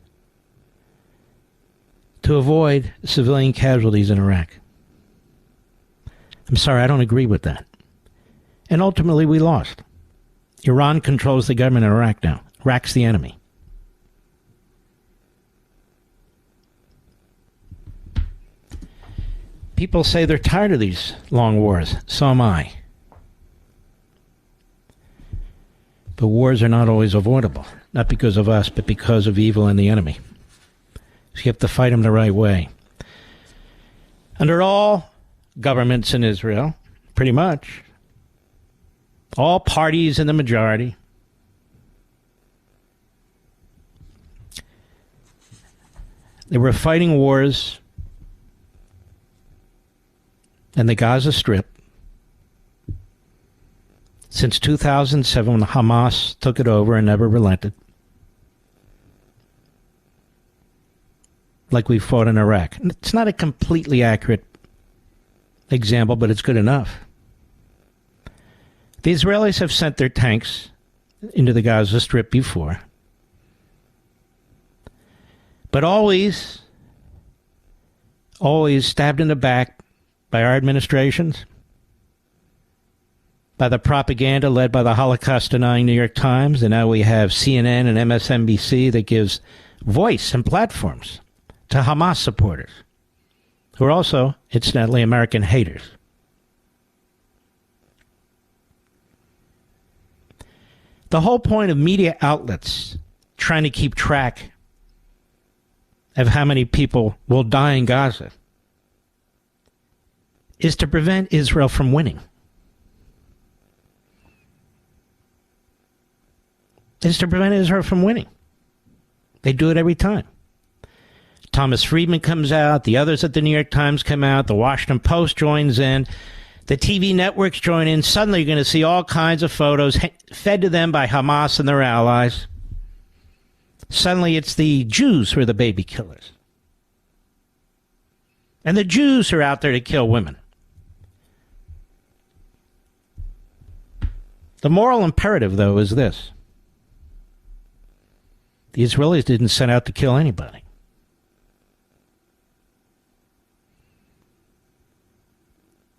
to avoid civilian casualties in Iraq. I'm sorry, I don't agree with that. And ultimately, we lost. Iran controls the government in Iraq now. Iraq's the enemy. People say they're tired of these long wars. So am I. But wars are not always avoidable. Not because of us, but because of evil and the enemy. So you have to fight them the right way. Under all governments in Israel, pretty much, all parties in the majority, they were fighting wars in the Gaza Strip since 2007, when Hamas took it over and never relented. Like we fought in Iraq. It's not a completely accurate example, but it's good enough. The Israelis have sent their tanks into the Gaza Strip before. But always stabbed in the back by our administrations, by the propaganda led by the Holocaust-denying New York Times, and now we have CNN and MSNBC that gives voice and platforms to Hamas supporters, who are also, incidentally, American haters. The whole point of media outlets trying to keep track of how many people will die in Gaza is to prevent Israel from winning. It's to prevent Israel from winning. They do it every time. Thomas Friedman comes out, the others at the New York Times come out, the Washington Post joins in, the TV networks join in. Suddenly you're going to see all kinds of photos fed to them by Hamas and their allies. Suddenly it's the Jews who are the baby killers. And the Jews are out there to kill women. The moral imperative, though, is this. The Israelis didn't set out to kill anybody.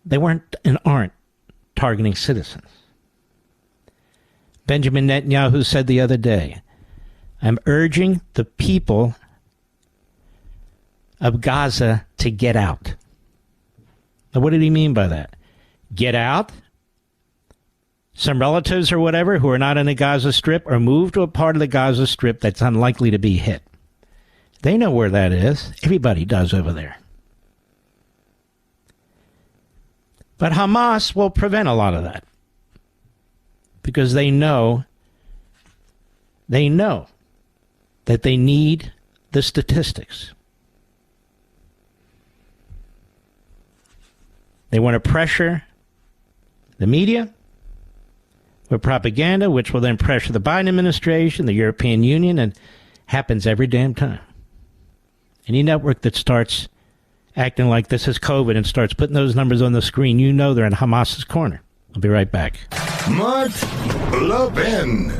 They weren't and aren't targeting citizens. Benjamin Netanyahu said the other day, I'm urging the people of Gaza to get out. Now, what did he mean by that? Get out? Some relatives or whatever who are not in the Gaza Strip are moved to a part of the Gaza Strip that's unlikely to be hit. They know where that is. Everybody does over there. But Hamas will prevent a lot of that because they know that they need the statistics. They want to pressure the media with propaganda, which will then pressure the Biden administration, the European Union, and happens every damn time. Any network that starts acting like this is COVID and starts putting those numbers on the screen, you know they're in Hamas's corner. I'll be right back. Mark Levin.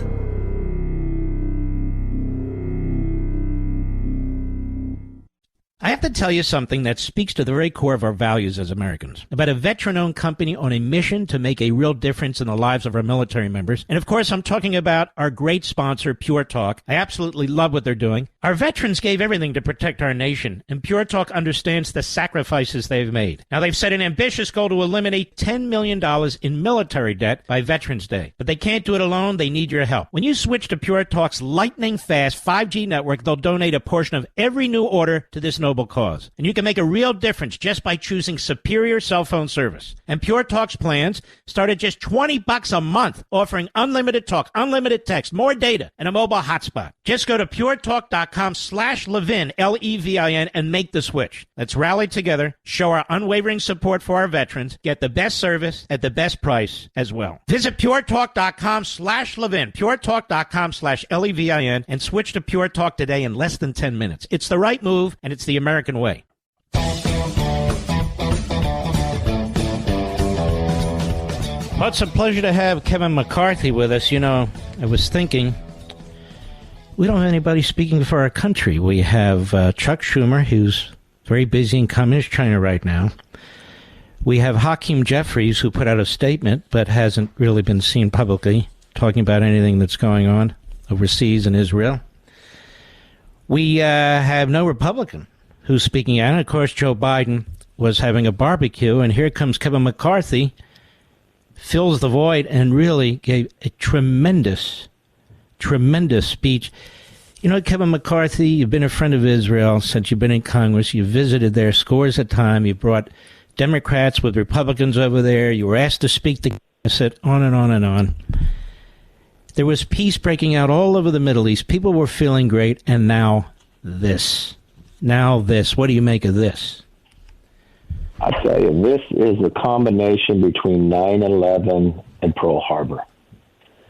I have to tell you something that speaks to the very core of our values as Americans. About a veteran-owned company on a mission to make a real difference in the lives of our military members. And of course, I'm talking about our great sponsor, Pure Talk. I absolutely love what they're doing. Our veterans gave everything to protect our nation, and Pure Talk understands the sacrifices they've made. Now, they've set an ambitious goal to eliminate $10 million in military debt by Veterans Day. But they can't do it alone. They need your help. When you switch to Pure Talk's lightning-fast 5G network, they'll donate a portion of every new order to this noble cause. And you can make a real difference just by choosing superior cell phone service. And Pure Talk's plans start at just $20 a month, offering unlimited talk, unlimited text, more data, and a mobile hotspot. Just go to puretalk.com/Levin, Levin, and make the switch. Let's rally together, show our unwavering support for our veterans, get the best service at the best price as well. Visit puretalk.com/Levin, puretalk.com/Levin, and switch to Pure Talk today in less than 10 minutes. It's the right move, and it's the American way. Well, it's a pleasure to have Kevin McCarthy with us. You know, I was thinking, we don't have anybody speaking for our country. We have Chuck Schumer, who's very busy in Communist China right now. We have Hakeem Jeffries, who put out a statement but hasn't really been seen publicly talking about anything that's going on overseas in Israel. We have no Republican who's speaking out. And of course, Joe Biden was having a barbecue, and here comes Kevin McCarthy, fills the void, and really gave a tremendous speech. You know, Kevin McCarthy, you've been a friend of Israel since you've been in Congress. You've visited there scores of times. You brought Democrats with Republicans over there. You were asked to speak to Knesset, on and on and on. There was peace breaking out all over the Middle East. People were feeling great, and now this. What do you make of this? I tell you, this is a combination between 9/11 and Pearl Harbor.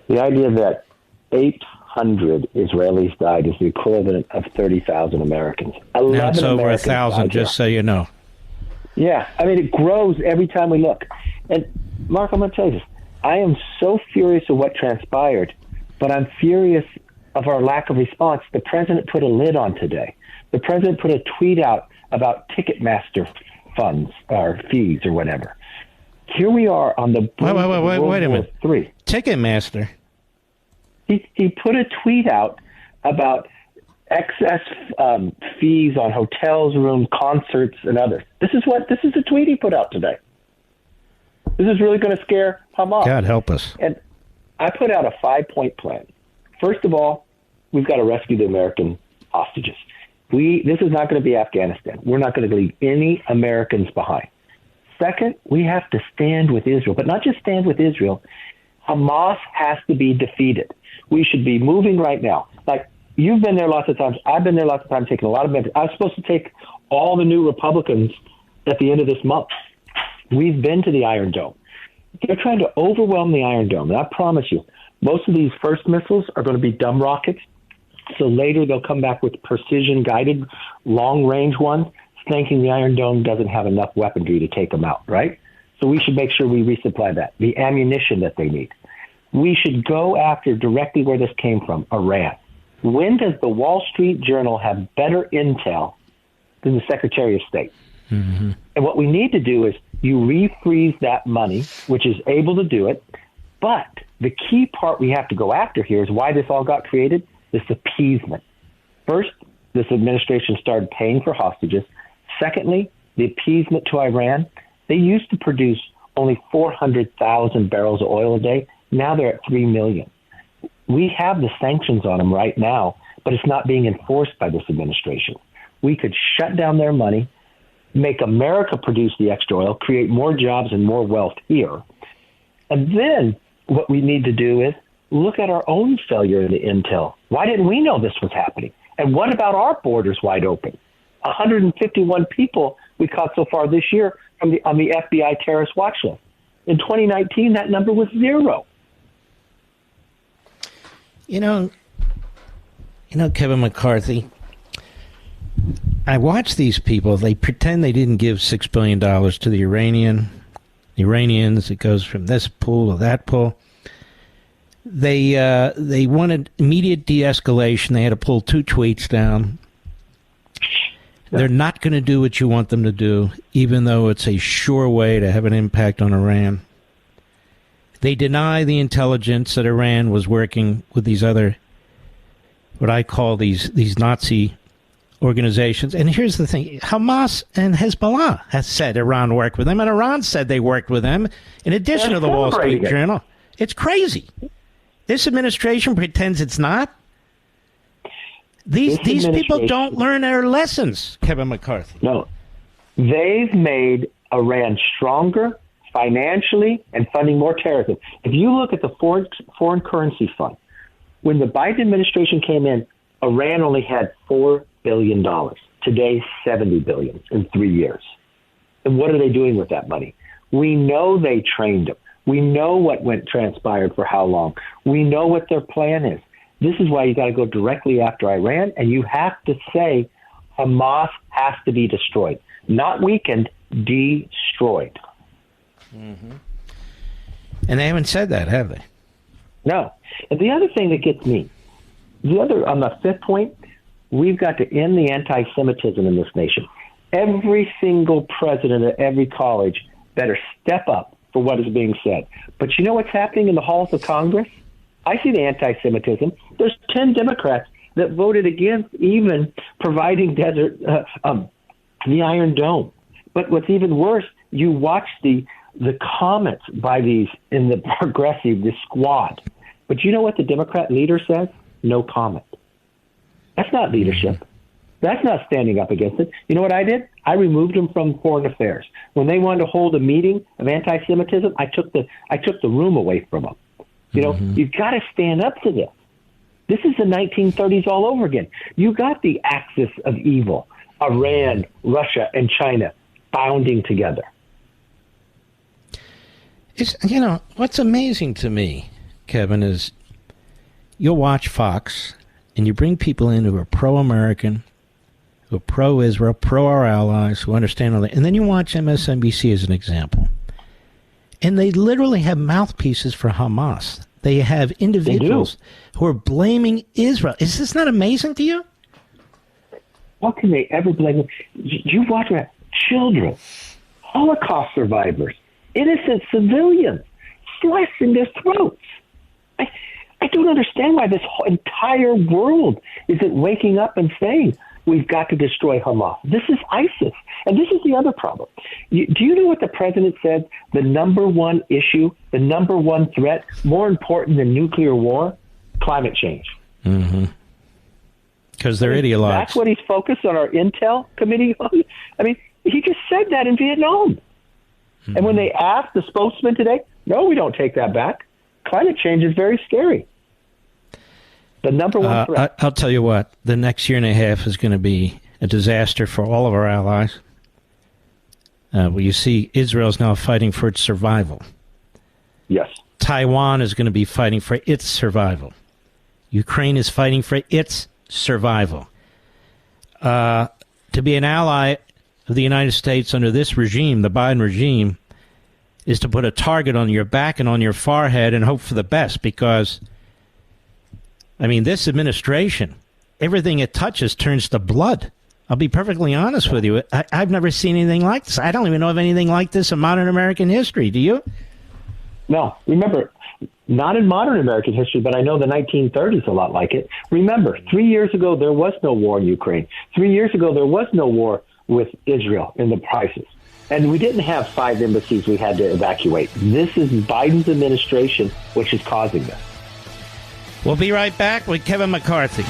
The idea that 800 Israelis died is the equivalent of 30,000 Americans. Now it's over 1,000, just so you know. Yeah, I mean, it grows every time we look. And, Mark, I'm going to tell you this. I am so furious of what transpired, but I'm furious of our lack of response. The president put a lid on today. The president put a tweet out about Ticketmaster funds or fees or whatever. Here we are on the brink of wait a minute. War III. Ticketmaster. He put a tweet out about excess fees on hotels, rooms, concerts, and others. This is the tweet he put out today. This is really going to scare Hamas. God help us. And I put out a 5-point plan. First of all, we've got to rescue the American hostages. This is not going to be Afghanistan. We're not going to leave any Americans behind. Second, we have to stand with Israel, but not just stand with Israel. Hamas has to be defeated. We should be moving right now. Like, you've been there lots of times. I've been there lots of times, taking a lot of members. I was supposed to take all the new Republicans at the end of this month. We've been to the Iron Dome. They're trying to overwhelm the Iron Dome. And I promise you, most of these first missiles are going to be dumb rockets. So later they'll come back with precision-guided, long-range ones, thinking the Iron Dome doesn't have enough weaponry to take them out, right? So we should make sure we resupply that, the ammunition that they need. We should go after directly where this came from, Iran. When does the Wall Street Journal have better intel than the Secretary of State? Mm-hmm. And what we need to do is you refreeze that money, which is able to do it. But the key part we have to go after here is why this all got created, this appeasement. First, this administration started paying for hostages. Secondly, the appeasement to Iran. They used to produce only 400,000 barrels of oil a day. Now they're at 3 million. We have the sanctions on them right now, but it's not being enforced by this administration. We could shut down their money, make America produce the extra oil, create more jobs and more wealth here. And then what we need to do is look at our own failure in the intel. Why didn't we know this was happening? And what about our borders wide open? 151 people we caught so far this year on the FBI terrorist watch list. In 2019, that number was 0. You know, Kevin McCarthy, I watch these people. They pretend they didn't give $6 billion to the Iranians. It goes from this pool to that pool. They wanted immediate de-escalation. They had to pull 2 tweets down. They're not going to do what you want them to do, even though it's a sure way to have an impact on Iran. They deny the intelligence that Iran was working with these other, what I call these Nazi organizations. And here's the thing. Hamas and Hezbollah has said Iran worked with them, and Iran said they worked with them, in addition to the Wall Street Journal. It's crazy. This administration pretends it's not. These people don't learn their lessons, Kevin McCarthy. No. They've made Iran stronger financially and funding more terrorism. If you look at the foreign currency fund, when the Biden administration came in, Iran only had $4 billion. Today, $70 billion in 3 years. And what are they doing with that money? We know they trained them. We know what transpired for how long. We know what their plan is. This is why you got to go directly after Iran, and you have to say Hamas has to be destroyed. Not weakened, destroyed. Mm-hmm. And they haven't said that, have they? No. And the other thing that gets me, on the 5th point, we've got to end the anti-Semitism in this nation. Every single president at every college better step up for what is being said. But you know what's happening in the halls of Congress? I see the anti-Semitism. There's 10 Democrats that voted against even providing the Iron Dome. But what's even worse, you watch the comments by these in the progressive, the squad. But you know what the Democrat leader says? No comment. That's not leadership. That's not standing up against it. You know what I did? I removed them from Foreign Affairs. When they wanted to hold a meeting of anti-Semitism, I took the room away from them. You know, you've got to stand up to this. This is the 1930s all over again. You got the axis of evil, Iran, Russia, and China bounding together. You know, what's amazing to me, Kevin, is you'll watch Fox and you bring people in who are pro-American, who are pro-Israel, pro our allies, who understand all that. And then you watch MSNBC as an example. And they literally have mouthpieces for Hamas. They have individuals who are blaming Israel. Is this not amazing to you? How can they ever blame them? You watch that. Children, Holocaust survivors, innocent civilians, sliced in their throats. I don't understand why this whole entire world isn't waking up and saying, we've got to destroy Hamas. This is ISIS. And this is the other problem. Do you know what the president said? The number one issue, the number one threat, more important than nuclear war? Climate change. Because they're ideologues. That's what he's focused on our Intel committee on. I mean, he just said that in Vietnam. And when they asked the spokesman today, no, we don't take that back. Climate change is very scary. The number one threat. I'll tell you what, the next year and a half is going to be a disaster for all of our allies. Well, you see, Israel's now fighting for its survival. Yes. Taiwan is going to be fighting for its survival. Ukraine is fighting for its survival. To be an ally of the United States under this regime, the Biden regime, is to put a target on your back and on your forehead and hope for the best because, I mean, this administration, everything it touches turns to blood. I'll be perfectly honest with you. I've never seen anything like this. I don't even know of anything like this in modern American history. Do you? No. Remember, not in modern American history, but I know the 1930s a lot like it. Remember, 3 years ago, there was no war in Ukraine. 3 years ago, there was no war with Israel in the crisis. And we didn't have 5 embassies we had to evacuate. This is Biden's administration which is causing this. We'll be right back with Kevin McCarthy.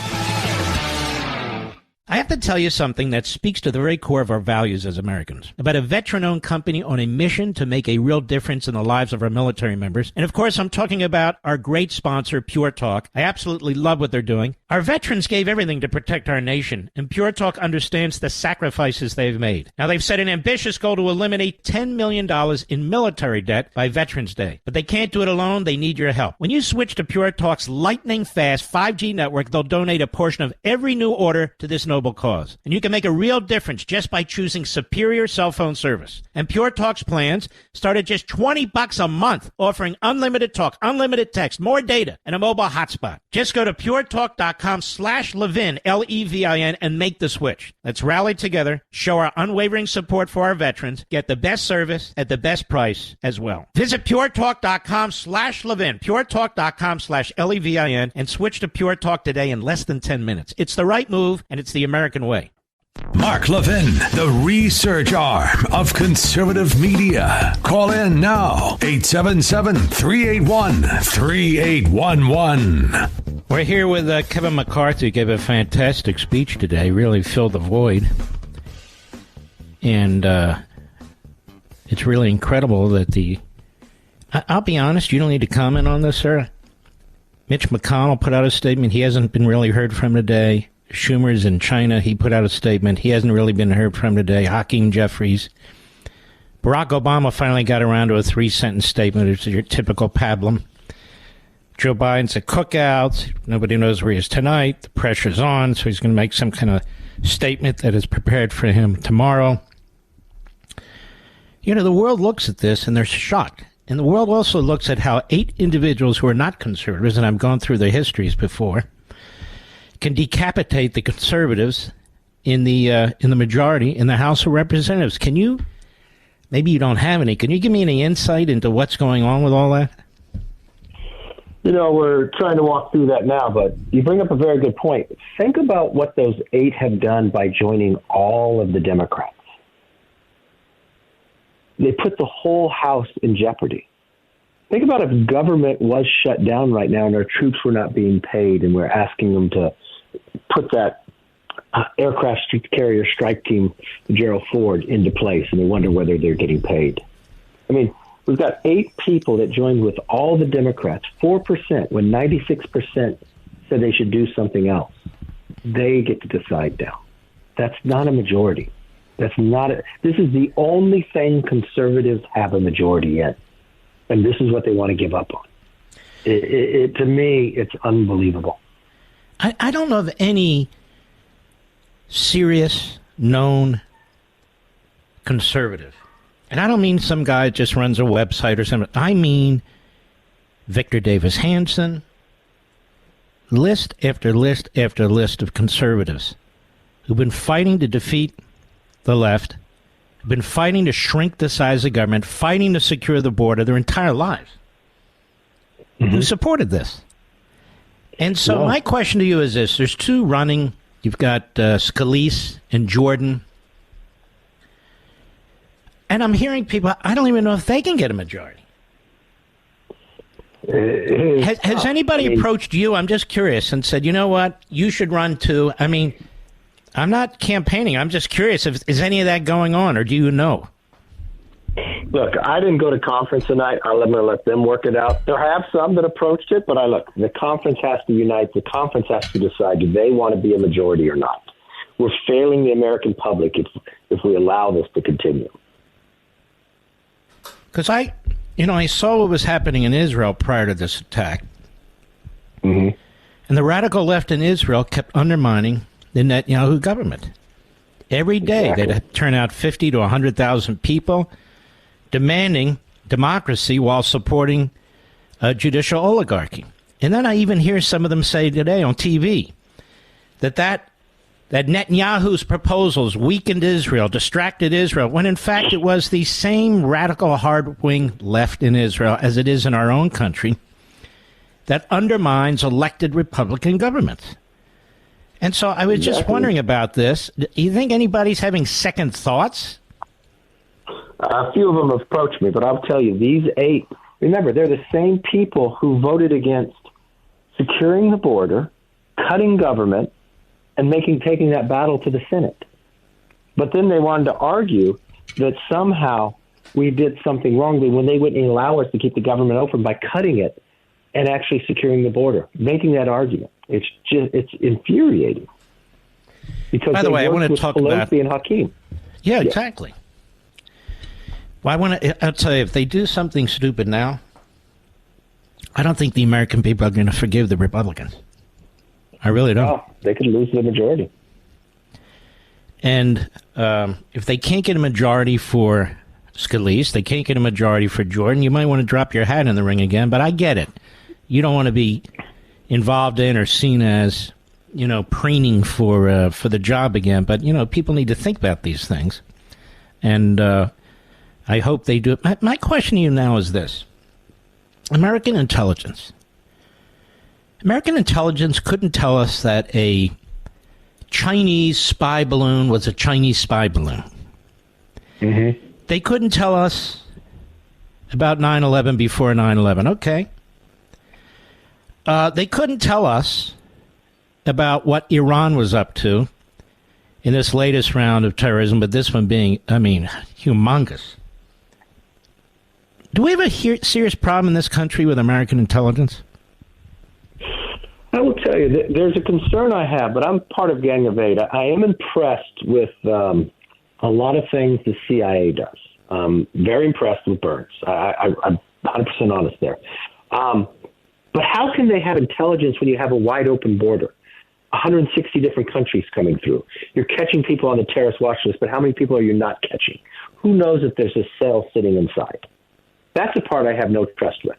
I have to tell you something that speaks to the very core of our values as Americans, about a veteran-owned company on a mission to make a real difference in the lives of our military members. And of course, I'm talking about our great sponsor, Pure Talk. I absolutely love what they're doing. Our veterans gave everything to protect our nation, and Pure Talk understands the sacrifices they've made. Now, they've set an ambitious goal to eliminate $10 million in military debt by Veterans Day. But they can't do it alone. They need your help. When you switch to Pure Talk's lightning-fast 5G network, they'll donate a portion of every new order to this noble cause. And you can make a real difference just by choosing superior cell phone service. And Pure Talk's plans start at just $20 a month, offering unlimited talk, unlimited text, more data, and a mobile hotspot. Just go to puretalk.com/Levin, Levin, and make the switch. Let's rally together, show our unwavering support for our veterans, get the best service at the best price as well. Visit puretalk.com/Levin, puretalk.com/Levin, and switch to Pure Talk today in less than 10 minutes. It's the right move, and it's the American way. Mark Levin, the research arm of conservative media. Call in now, 877-381-3811. We're here with Kevin McCarthy, who gave a fantastic speech today, really filled the void. And it's really incredible that I'll be honest, you don't need to comment on this, sir. Mitch McConnell put out a statement. He hasn't been really heard from today. Schumer's in China. He put out a statement. He hasn't really been heard from today. Hakeem Jeffries. Barack Obama finally got around to a 3-sentence statement. It's your typical pablum. Joe Biden's at cookouts. Nobody knows where he is tonight. The pressure's on, so he's going to make some kind of statement that is prepared for him tomorrow. You know, the world looks at this and they're shocked. And the world also looks at how 8 individuals who are not conservatives, and I've gone through their histories before, can decapitate the conservatives in the majority in the House of Representatives. Can you Maybe you don't have any. Can you give me any insight into what's going on with all that? We're trying to walk through that now, but you bring up a very good point. Think about what those 8 have done by joining all of the Democrats. They put the whole House in jeopardy. Think about if government was shut down right now and our troops were not being paid and we're asking them to put that aircraft carrier strike team, Gerald Ford, into place, and they wonder whether they're getting paid. I mean, we've got 8 people that joined with all the Democrats, 4%, when 96% said they should do something else. They get to decide now. That's not a majority. This is the only thing conservatives have a majority in, and this is what they want to give up on. To me, it's unbelievable. I don't know of any serious, known conservative. And I don't mean some guy that just runs a website or something. I mean Victor Davis Hanson, list after list after list of conservatives who've been fighting to defeat the left, who've been fighting to shrink the size of government, fighting to secure the border their entire lives, who supported this. And so my question to you is this. There's 2 running. You've got Scalise and Jordan. And I'm hearing people, I don't even know if they can get a majority. Has anybody approached you, I'm just curious, and said, you know what, you should run too? I mean, I'm not campaigning. I'm just curious, is any of that going on, or do you know? Look, I didn't go to conference tonight. I'm going to let them work it out. There have some that approached it, but the conference has to unite. The conference has to decide, do they want to be a majority or not? We're failing the American public if we allow this to continue. Because I saw what was happening in Israel prior to this attack. And the radical left in Israel kept undermining the Netanyahu government. Every day they'd turn out 50 to 100,000 people demanding democracy while supporting a judicial oligarchy. And then I even hear some of them say today on TV that Netanyahu's proposals weakened Israel, distracted Israel, when in fact it was the same radical hard-wing left in Israel as it is in our own country that undermines elected Republican governments. And so I was just wondering about this. Do you think anybody's having second thoughts? A few of them have approached me, but I'll tell you, these 8, remember, they're the same people who voted against securing the border, cutting government, and taking that battle to the Senate. But then they wanted to argue that somehow we did something wrong when they wouldn't allow us to keep the government open by cutting it and actually securing the border, making that argument. It's infuriating. Because by the way, I want to talk about Pelosi and Hakeem. Yeah, exactly. Well, I'll tell you, if they do something stupid now, I don't think the American people are going to forgive the Republicans. I really don't. Oh, they could lose the majority. And if they can't get a majority for Scalise, they can't get a majority for Jordan, you might want to drop your hat in the ring again, but I get it. You don't want to be involved in or seen as, preening for the job again, but, people need to think about these things. And I hope they do it. My question to you now is this. American intelligence couldn't tell us that a Chinese spy balloon was a Chinese spy balloon. Mm-hmm. They couldn't tell us about 9/11 before 9/11. Okay. They couldn't tell us about what Iran was up to in this latest round of terrorism, but this one being, humongous. Do we have a serious problem in this country with American intelligence? I will tell you, there's a concern I have, but I'm part of Gang of Eight. I am impressed with a lot of things the CIA does. Very impressed with Burns. I'm 100% honest there. But how can they have intelligence when you have a wide open border? 160 different countries coming through. You're catching people on the terrorist watch list, but how many people are you not catching? Who knows if there's a cell sitting inside? That's the part I have no trust with.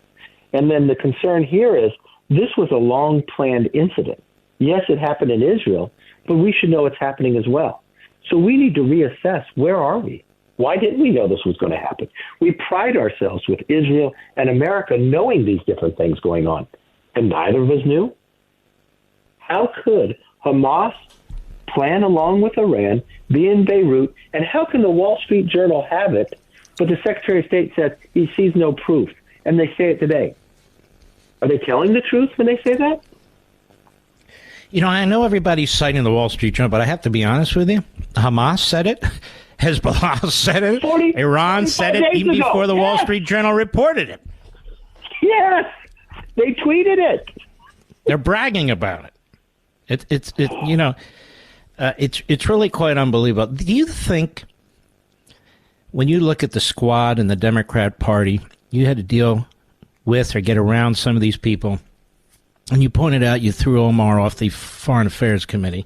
And then the concern here is this was a long-planned incident. Yes, it happened in Israel, but we should know it's happening as well. So we need to reassess, where are we? Why didn't we know this was going to happen? We pride ourselves with Israel and America knowing these different things going on, and neither of us knew. How could Hamas plan along with Iran, be in Beirut, and how can the Wall Street Journal have it, but the Secretary of State says he sees no proof, and they say it today? Are they telling the truth when they say that? You know, I know everybody's citing the Wall Street Journal, but I have to be honest with you. Hamas said it. Hezbollah said it. Iran said it even before the Wall Street Journal reported it. Yes, they tweeted it. They're bragging about it. It's really quite unbelievable. Do you think, when you look at the squad and the Democrat Party, you had to deal with or get around some of these people, and you pointed out you threw Omar off the Foreign Affairs Committee,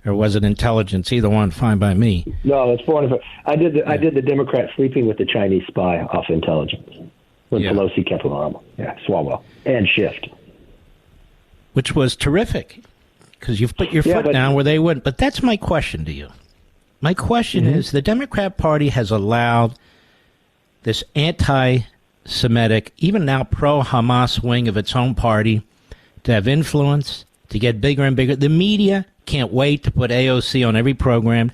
or was it Intelligence? Either one, fine by me. No, it's Foreign Affairs. I did the Democrat sleeping with the Chinese spy off Intelligence when Pelosi kept him on. Yeah, Swalwell and Shift, which was terrific because you've put your foot down where they wouldn't. But that's my question to you. My question is: the Democrat Party has allowed this anti-Semitic, even now pro-Hamas wing of its own party to have influence, to get bigger and bigger. The media can't wait to put AOC on every program,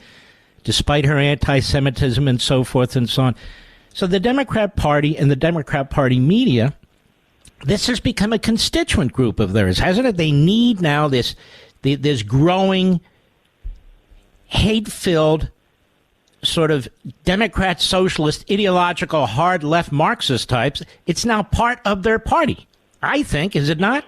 despite her anti-Semitism and so forth and so on. So the Democrat Party and the Democrat Party media, this has become a constituent group of theirs, hasn't it? They need now this growing, hate-filled, sort of Democrat, socialist, ideological, hard left Marxist types. It's now part of their party, I think, is it not?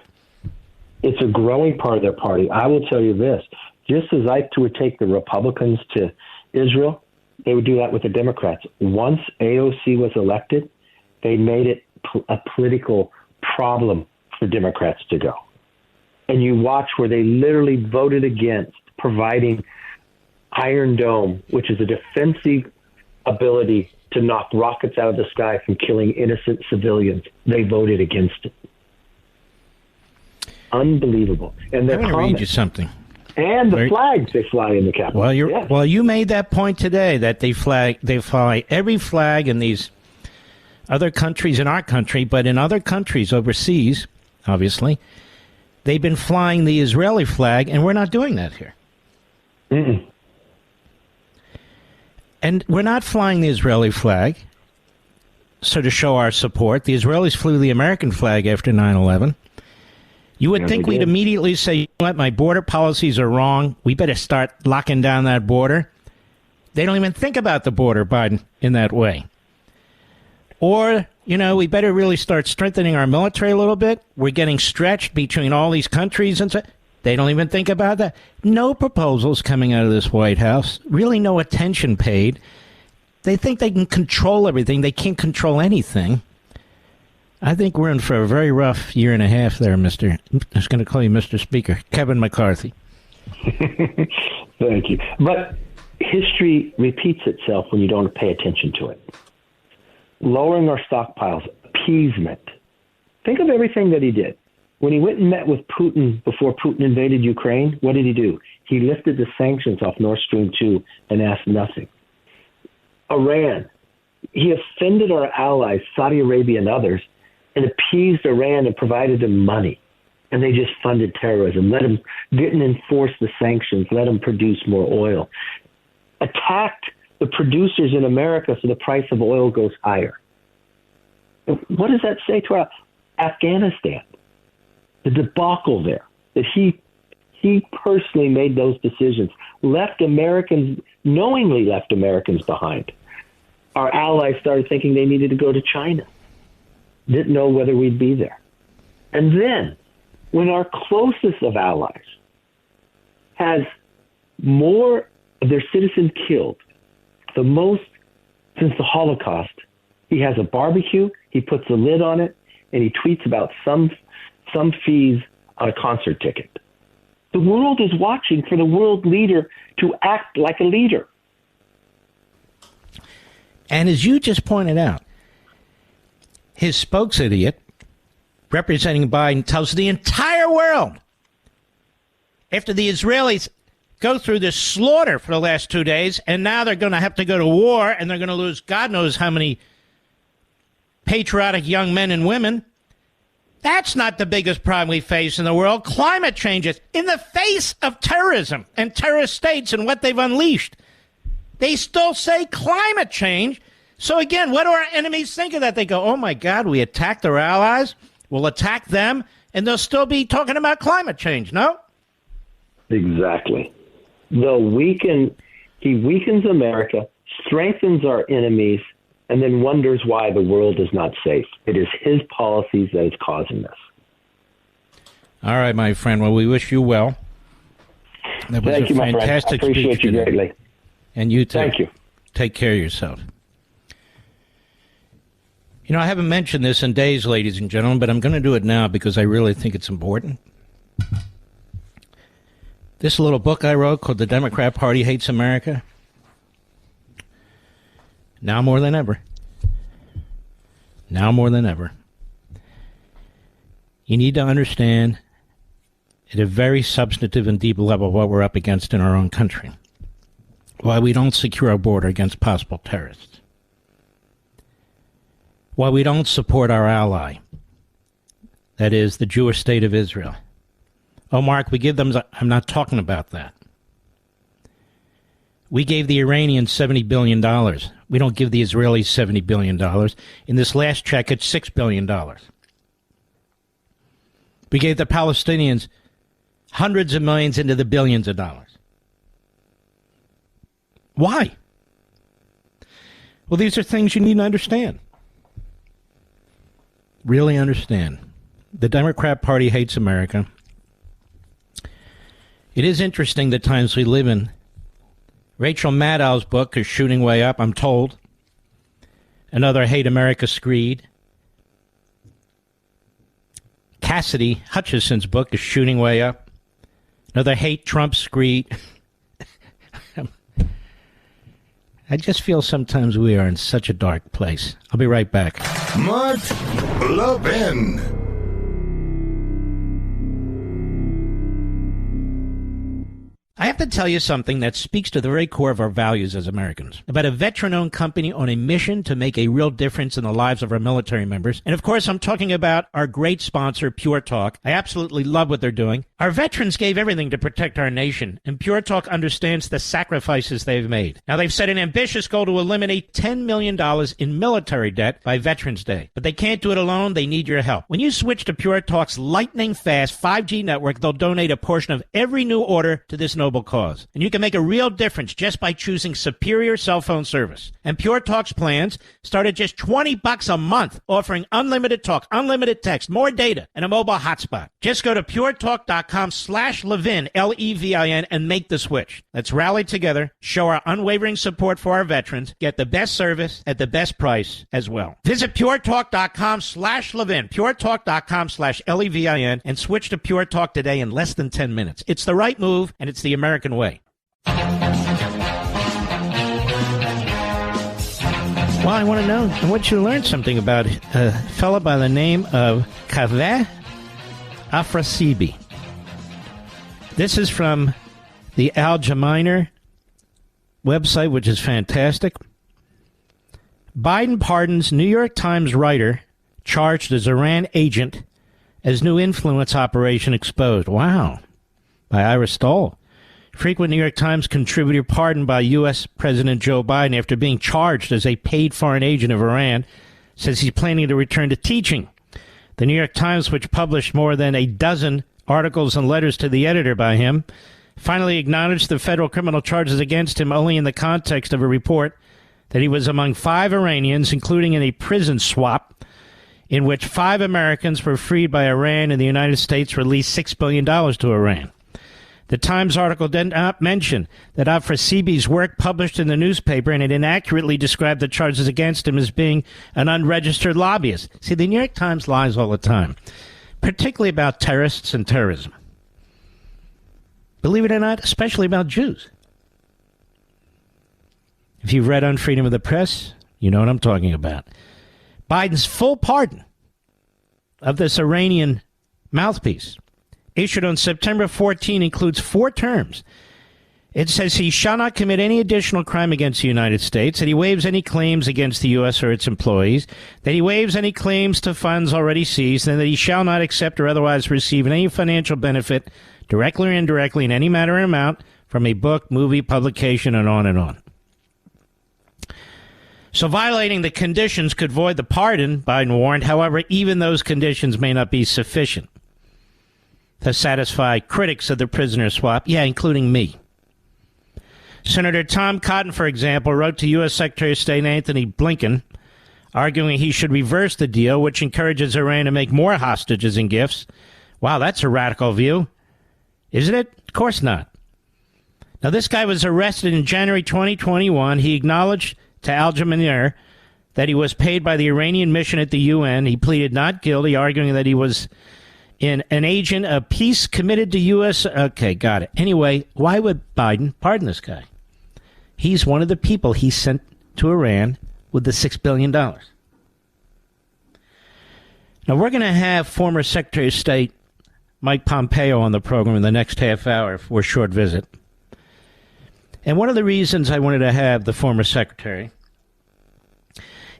It's a growing part of their party. I will tell you this. Just as I would take the Republicans to Israel, they would do that with the Democrats. Once AOC was elected, they made it a political problem for Democrats to go. And you watch where they literally voted against providing Iron Dome, which is a defensive ability to knock rockets out of the sky from killing innocent civilians. They voted against it. Unbelievable. And I'm going to read you something. And the flags they fly in the Capitol. Well, you made that point today that they fly every flag in these other countries, in our country, but in other countries overseas, obviously, they've been flying the Israeli flag, and we're not doing that here. Mm-mm. And we're not flying the Israeli flag, so to show our support. The Israelis flew the American flag after 9/11. You would think we'd immediately say, you know what, my border policies are wrong. We better start locking down that border. They don't even think about the border, Biden, in that way. Or, we better really start strengthening our military a little bit. We're getting stretched between all these countries and so. They don't even think about that. No proposals coming out of this White House. Really no attention paid. They think they can control everything. They can't control anything. I think we're in for a very rough year and a half there, Mr. I was going to call you Mr. Speaker, Kevin McCarthy. Thank you. But history repeats itself when you don't pay attention to it. Lowering our stockpiles, appeasement. Think of everything that he did. When he went and met with Putin before Putin invaded Ukraine, what did he do? He lifted the sanctions off Nord Stream 2 and asked nothing. Iran. He offended our allies, Saudi Arabia and others, and appeased Iran and provided them money. And they just funded terrorism, didn't enforce the sanctions, let them produce more oil. Attacked the producers in America so the price of oil goes higher. What does that say to our Afghanistan? The debacle there, that he personally made those decisions, knowingly left Americans behind. Our allies started thinking they needed to go to China. Didn't know whether we'd be there. And then, when our closest of allies has more of their citizens killed, the most since the Holocaust, he has a barbecue, he puts a lid on it, and he tweets about some fees on a concert ticket. The world is watching for the world leader to act like a leader. And as you just pointed out, his spokes idiot, representing Biden, tells the entire world, after the Israelis go through this slaughter for the last 2 days, and now they're going to have to go to war, and they're going to lose God knows how many patriotic young men and women. That's not the biggest problem we face in the world. Climate change is in the face of terrorism and terrorist states and what they've unleashed. They still say climate change. So again, what do our enemies think of that? They go, oh my God, we attacked our allies. We'll attack them. And they'll still be talking about climate change, no? Exactly. He weakens America, strengthens our enemies, and then wonders why the world is not safe. It is his policies that is causing this. All right, my friend. Well, we wish you well. That was Thank you, my friend. I fantastic appreciate speech you today. greatly. And you too. Thank you. Take care of yourself. You know, I haven't mentioned this in days, ladies and gentlemen, but I'm going to do it now because I really think it's important. This little book I wrote called The Democrat Party Hates America. Now more than ever. Now more than ever. You need to understand at a very substantive and deep level what we're up against in our own country. Why we don't secure our border against possible terrorists. Why we don't support our ally. That is, the Jewish state of Israel. Oh, Mark, we give them... I'm not talking about that. We gave the Iranians $70 billion. We don't give the Israelis $70 billion. In this last check, it's $6 billion. We gave the Palestinians hundreds of millions into the billions of dollars. Why? Well, these are things you need to understand. Really understand. The Democrat Party hates America. It is interesting the times we live in. Rachel Maddow's book is shooting way up, I'm told. Another Hate America screed. Cassidy Hutchison's book is shooting way up. Another Hate Trump screed. I just feel sometimes we are in such a dark place. I'll be right back. Mark Levin. I have to tell you something that speaks to the very core of our values as Americans. About a veteran-owned company on a mission to make a real difference in the lives of our military members. And of course, I'm talking about our great sponsor, Pure Talk. I absolutely love what they're doing. Our veterans gave everything to protect our nation, and Pure Talk understands the sacrifices they've made. Now, they've set an ambitious goal to eliminate $10 million in military debt by Veterans Day. But they can't do it alone. They need your help. When you switch to Pure Talk's lightning-fast 5G network, they'll donate a portion of every new order to this noble cause. And you can make a real difference just by choosing superior cell phone service. And Pure Talk's plans start at just $20 a month, offering unlimited talk, unlimited text, more data, and a mobile hotspot. Just go to puretalk.com/Levin, Levin, and make the switch. Let's rally together, show our unwavering support for our veterans, get the best service at the best price as well. Visit puretalk.com/Levin, puretalk.com/Levin, and switch to Pure Talk today in less than 10 minutes. It's the right move, and it's the American way. Well, I want to know, I want you to learn something about a fellow by the name of Kaveh Afrasibi. This is from the Al Jaminer website, which is fantastic. Biden pardons New York Times writer charged as Iran agent as new influence operation exposed. Wow. By Ira Stoll. Frequent New York Times contributor pardoned by U.S. President Joe Biden after being charged as a paid foreign agent of Iran, says he's planning to return to teaching. The New York Times, which published more than a dozen articles and letters to the editor by him, finally acknowledged the federal criminal charges against him only in the context of a report that he was among 5 Iranians, including in a prison swap in which 5 Americans were freed by Iran and the United States released $6 billion to Iran. The Times article did not mention that Afrasibi's work published in the newspaper, and it inaccurately described the charges against him as being an unregistered lobbyist. See, the New York Times lies all the time, particularly about terrorists and terrorism. Believe it or not, especially about Jews. If you've read on Freedom of the Press, you know what I'm talking about. Biden's full pardon of this Iranian mouthpiece, issued on September 14, includes 4 terms It says he shall not commit any additional crime against the United States, that he waives any claims against the U.S. or its employees, that he waives any claims to funds already seized, and that he shall not accept or otherwise receive any financial benefit, directly or indirectly, in any manner or amount, from a book, movie, publication, and on and on. So violating the conditions could void the pardon, Biden warned. However, even those conditions may not be sufficient to satisfy critics of the prisoner swap, including me. Senator Tom Cotton, for example, wrote to U.S. Secretary of State Anthony Blinken, arguing he should reverse the deal, which encourages Iran to make more hostages and gifts. Wow, that's a radical view. Isn't it? Of course not. Now, this guy was arrested in January 2021. He acknowledged to Al Jazeera that he was paid by the Iranian mission at the UN. He pleaded not guilty, arguing that he was an agent of peace committed to U.S. Okay, got it. Anyway, why would Biden pardon this guy? He's one of the people he sent to Iran with the $6 billion. Now, we're going to have former Secretary of State Mike Pompeo on the program in the next half hour for a short visit. And one of the reasons I wanted to have the former secretary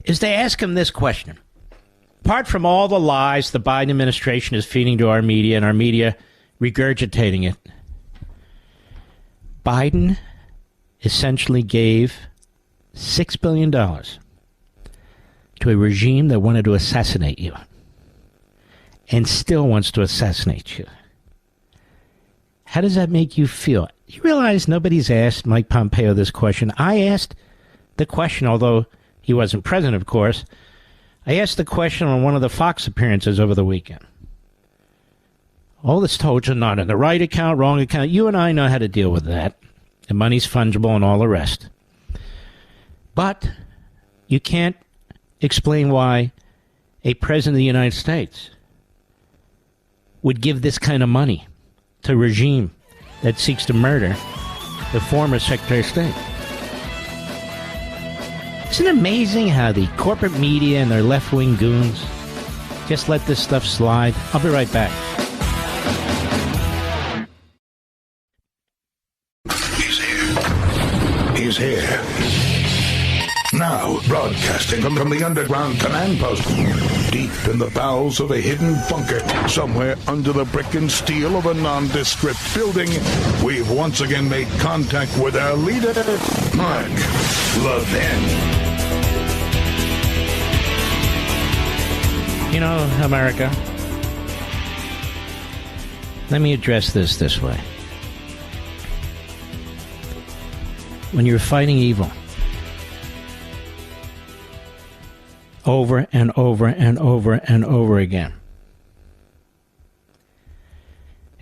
is to ask him this question. Apart from all the lies the Biden administration is feeding to our media and our media regurgitating it, Biden essentially gave $6 billion to a regime that wanted to assassinate you and still wants to assassinate you. How does that make you feel? You realize nobody's asked Mike Pompeo this question. I asked the question, although he wasn't present, of course. I asked the question on one of the Fox appearances over the weekend. All this told you not in the right account, wrong account. You and I know how to deal with that. The money's fungible and all the rest. But you can't explain why a president of the United States would give this kind of money to a regime that seeks to murder the former Secretary of State. Isn't it amazing how the corporate media and their left-wing goons just let this stuff slide? I'll be right back. He's here. Now, broadcasting from the underground command post, deep in the bowels of a hidden bunker, somewhere under the brick and steel of a nondescript building, we've once again made contact with our leader, Mark Levin. You know, America, let me address this way. When you're fighting evil, over and over and over and over again,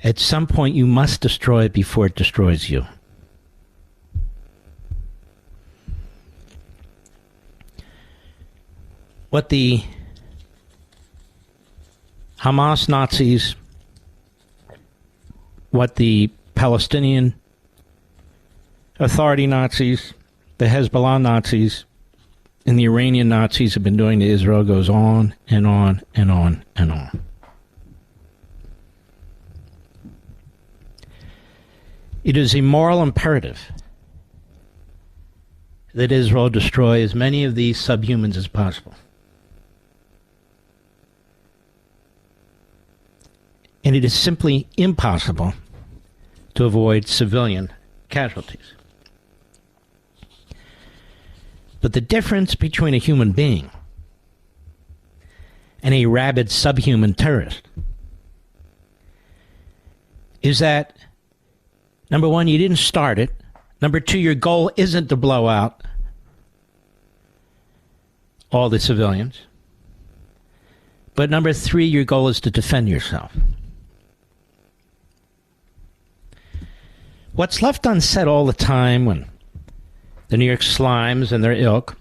at some point you must destroy it before it destroys you. What the Hamas Nazis, what the Palestinian Authority Nazis, the Hezbollah Nazis, and the Iranian Nazis have been doing to Israel goes on and on and on and on. It is a moral imperative that Israel destroy as many of these subhumans as possible. And it is simply impossible to avoid civilian casualties. But the difference between a human being and a rabid subhuman terrorist is that, number one, you didn't start it. Number two, your goal isn't to blow out all the civilians. But number three, your goal is to defend yourself. What's left unsaid all the time when the New York Slimes and their ilk,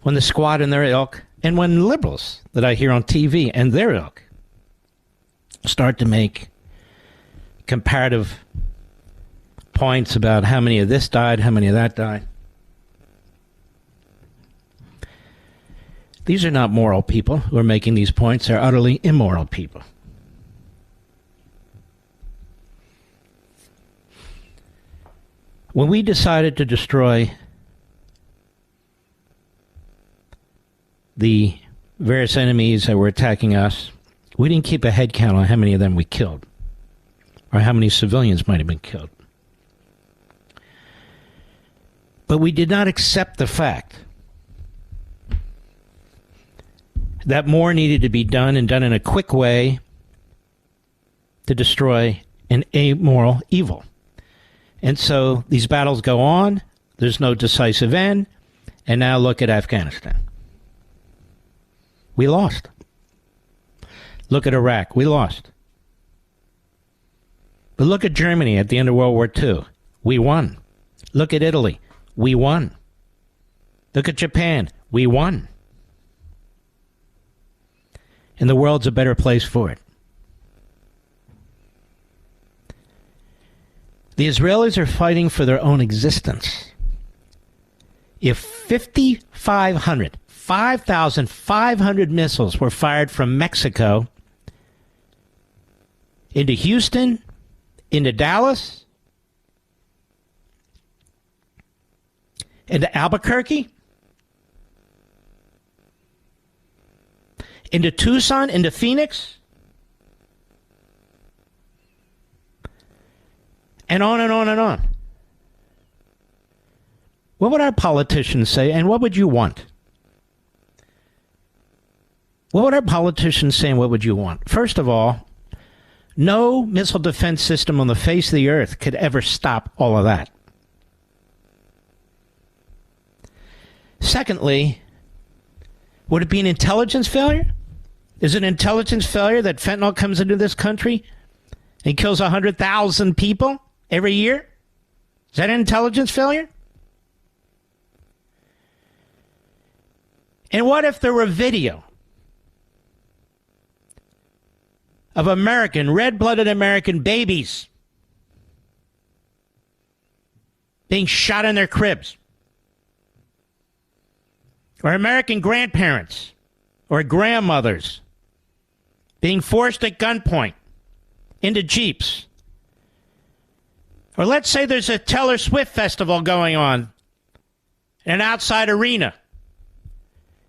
when the Squad and their ilk, and when liberals that I hear on TV and their ilk start to make comparative points about how many of this died, how many of that died. These are not moral people who are making these points. They're utterly immoral people. When we decided to destroy the various enemies that were attacking us, we didn't keep a head count on how many of them we killed or how many civilians might have been killed. But we did not accept the fact that more needed to be done, and done in a quick way, to destroy an amoral evil. And so these battles go on. There's no decisive end. And now look at Afghanistan. We lost. Look at Iraq. We lost. But look at Germany at the end of World War II. We won. Look at Italy. We won. Look at Japan. We won. And the world's a better place for it. The Israelis are fighting for their own existence. If 5,500 missiles were fired from Mexico into Houston, into Dallas, into Albuquerque, into Tucson, into Phoenix, and on and on and on. What would our politicians say, and what would you want? What would our politicians say, and what would you want? First of all, no missile defense system on the face of the earth could ever stop all of that. Secondly, would it be an intelligence failure? Is it an intelligence failure that fentanyl comes into this country and kills 100,000 people every year? Is that an intelligence failure? And what if there were video of red-blooded American babies being shot in their cribs? Or American grandparents or grandmothers being forced at gunpoint into Jeeps? Or let's say there's a Taylor Swift festival going on in an outside arena,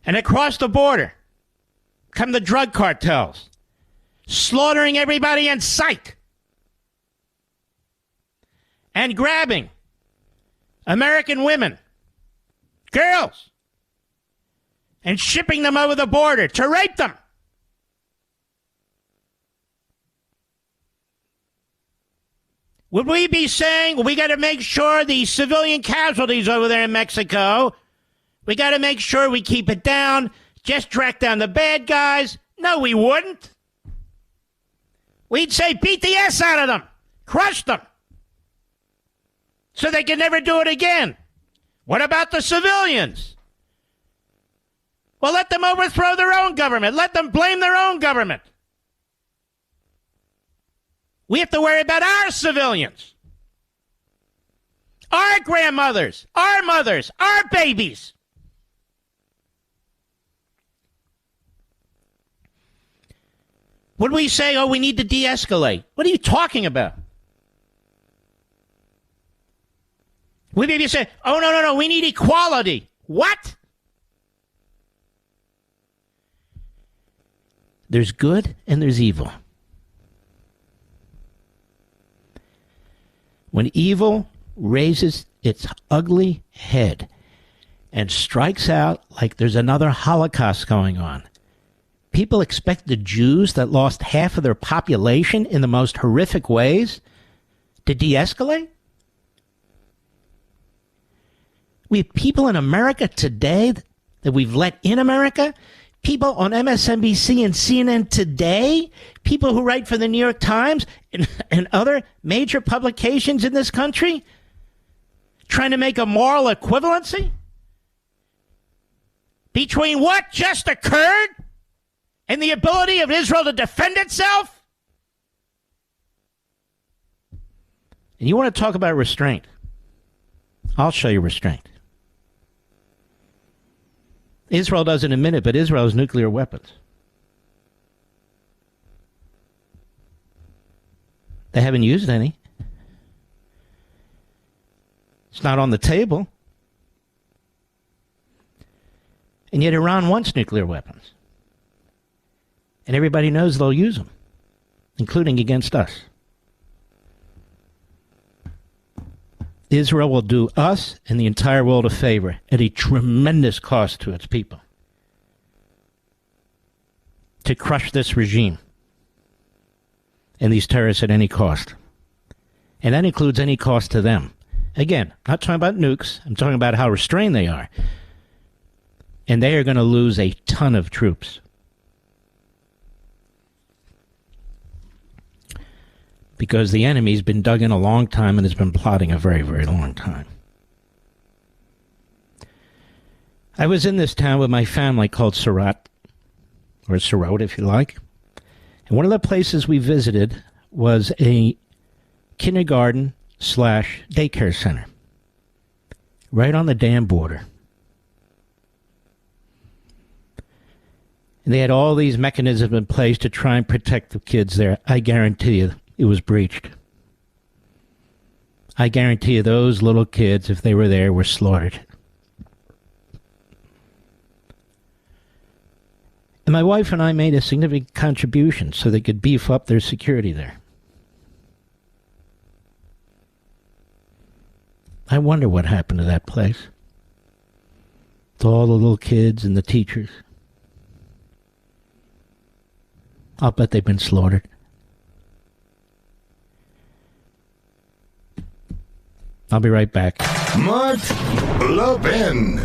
and across the border come the drug cartels, slaughtering everybody in sight and grabbing American women, girls, and shipping them over the border to rape them. Would we be saying, well, we got to make sure the civilian casualties over there in Mexico, we got to make sure we keep it down, just track down the bad guys? No, we wouldn't. We'd say beat the S out of them, crush them, so they can never do it again. What about the civilians? Well, let them overthrow their own government. Let them blame their own government. We have to worry about our civilians, our grandmothers, our mothers, our babies. Would we say, oh, we need to de-escalate? What are you talking about? We maybe say, oh, no, we need equality. What? There's good and there's evil. When evil raises its ugly head and strikes out like there's another Holocaust going on, people expect the Jews that lost half of their population in the most horrific ways to de-escalate? We have people in America today that we've let in America, people on MSNBC and CNN today, people who write for the New York Times and other major publications in this country, trying to make a moral equivalency between what just occurred and the ability of Israel to defend itself? And you want to talk about restraint? I'll show you restraint. Israel doesn't admit it, but Israel has nuclear weapons. They haven't used any. It's not on the table. And yet Iran wants nuclear weapons. And everybody knows they'll use them, including against us. Israel will do us and the entire world a favor at a tremendous cost to its people to crush this regime and these terrorists at any cost. And that includes any cost to them. Again, I'm not talking about nukes. I'm talking about how restrained they are. And they are going to lose a ton of troops. Because the enemy's been dug in a long time and has been plotting a very, very long time. I was in this town with my family called Surat, or Surot if you like. And one of the places we visited was a kindergarten / daycare center right on the dam border. And they had all these mechanisms in place to try and protect the kids there. I guarantee you it was breached. I guarantee you those little kids, if they were there, were slaughtered. And my wife and I made a significant contribution so they could beef up their security there. I wonder what happened to that place. To all the little kids and the teachers. I'll bet they've been slaughtered. I'll be right back. Mark Levin.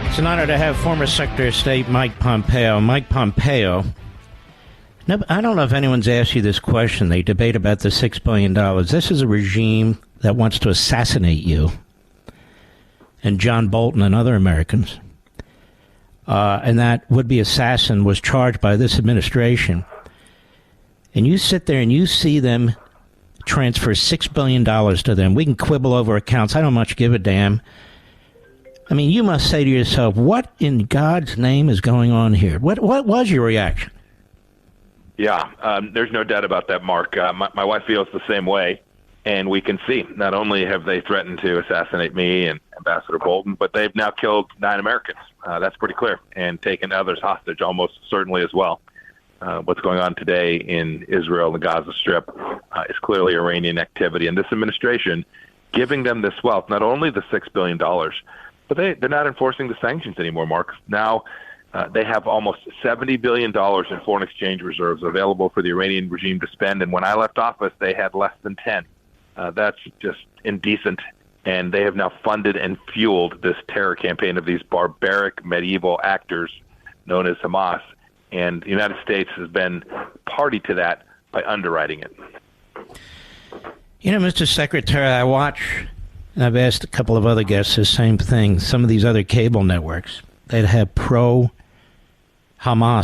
It's an honor to have former Secretary of State Mike Pompeo. Mike Pompeo. No, I don't know if anyone's asked you this question. They debate about the $6 billion. This is a regime that wants to assassinate you and John Bolton and other Americans. And that would-be assassin was charged by this administration. And you sit there and you see them transfer $6 billion to them. We can quibble over accounts. I don't much give a damn. I mean, you must say to yourself, what in God's name is going on here? What was your reaction? Yeah, there's no doubt about that, Mark. My wife feels the same way. And we can see not only have they threatened to assassinate me and Ambassador Bolton, but they've now killed 9 Americans. That's pretty clear. And taken others hostage almost certainly as well. What's going on today in Israel, the Gaza Strip, is clearly Iranian activity. And this administration giving them this wealth, not only the $6 billion, but they're not enforcing the sanctions anymore, Mark. Now they have almost $70 billion in foreign exchange reserves available for the Iranian regime to spend. And when I left office, they had less than 10. That's just indecent, and they have now funded and fueled this terror campaign of these barbaric medieval actors known as Hamas, and the United States has been party to that by underwriting it. You know, Mr. Secretary, I watch, and I've asked a couple of other guests the same thing, some of these other cable networks that have pro-Hamas,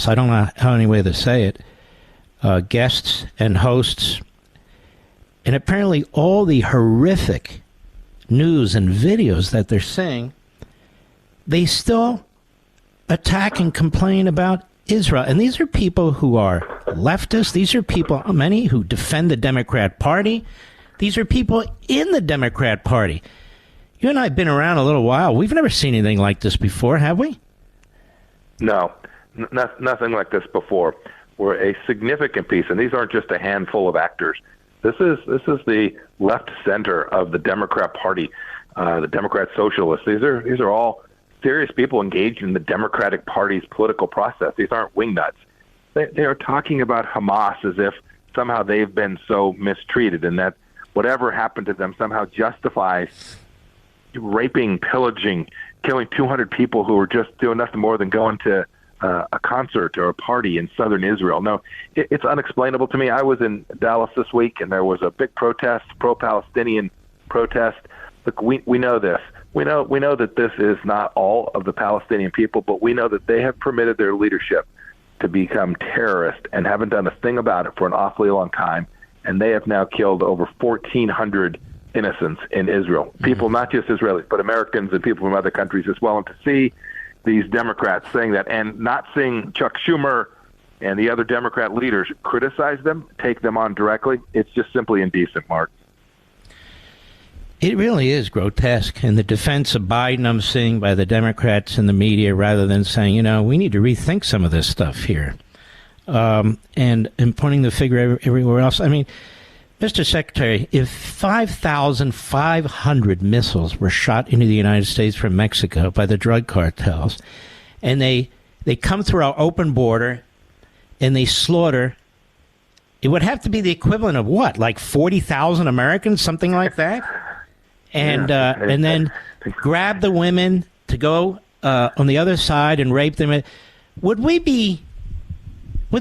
I don't know how any way to say it, guests and hosts. And apparently all the horrific news and videos that they're seeing, they still attack and complain about Israel. And these are people who are leftists. These are people, many, who defend the Democrat Party. These are people in the Democrat Party. You and I have been around a little while. We've never seen anything like this before, have we? No, nothing like this before. We're a significant piece, and these aren't just a handful of actors. This is the left center of the Democrat Party, the Democrat Socialists. These are all serious people engaged in the Democratic Party's political process. These aren't wingnuts. They are talking about Hamas as if somehow they've been so mistreated, and that whatever happened to them somehow justifies raping, pillaging, killing 200 people who were just doing nothing more than going to a concert or a party in southern Israel. No, it's unexplainable to me. I was in Dallas this week, and there was a big protest, pro-Palestinian protest. Look, we know this. We know that this is not all of the Palestinian people, but we know that they have permitted their leadership to become terrorists and haven't done a thing about it for an awfully long time. And they have now killed over 1,400 innocence in Israel. People, not just Israelis, but Americans and people from other countries as well. And to see these Democrats saying that and not seeing Chuck Schumer and the other Democrat leaders criticize them, take them on directly, it's just simply indecent, Mark. It really is grotesque. And the defense of Biden I'm seeing by the Democrats and the media, rather than saying, we need to rethink some of this stuff here. And pointing the finger everywhere else. I mean, Mr. Secretary, if 5,500 missiles were shot into the United States from Mexico by the drug cartels, and they come through our open border and they slaughter, it would have to be the equivalent of what, like 40,000 Americans, something like that? And and then grab the women to go on the other side and rape them. Would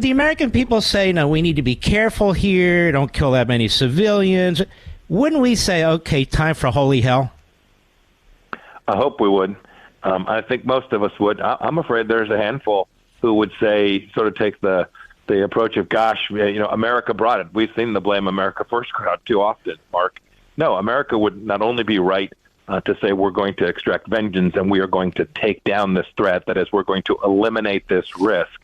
the American people say, no, we need to be careful here, don't kill that many civilians? Wouldn't we say, okay, time for holy hell? I hope we would. I think most of us would. I'm afraid there's a handful who would say, sort of take the approach of, gosh, America brought it. We've seen the blame America first crowd too often, Mark. No, America would not only be right to say we're going to extract vengeance and we are going to take down this threat, that is, we're going to eliminate this risk,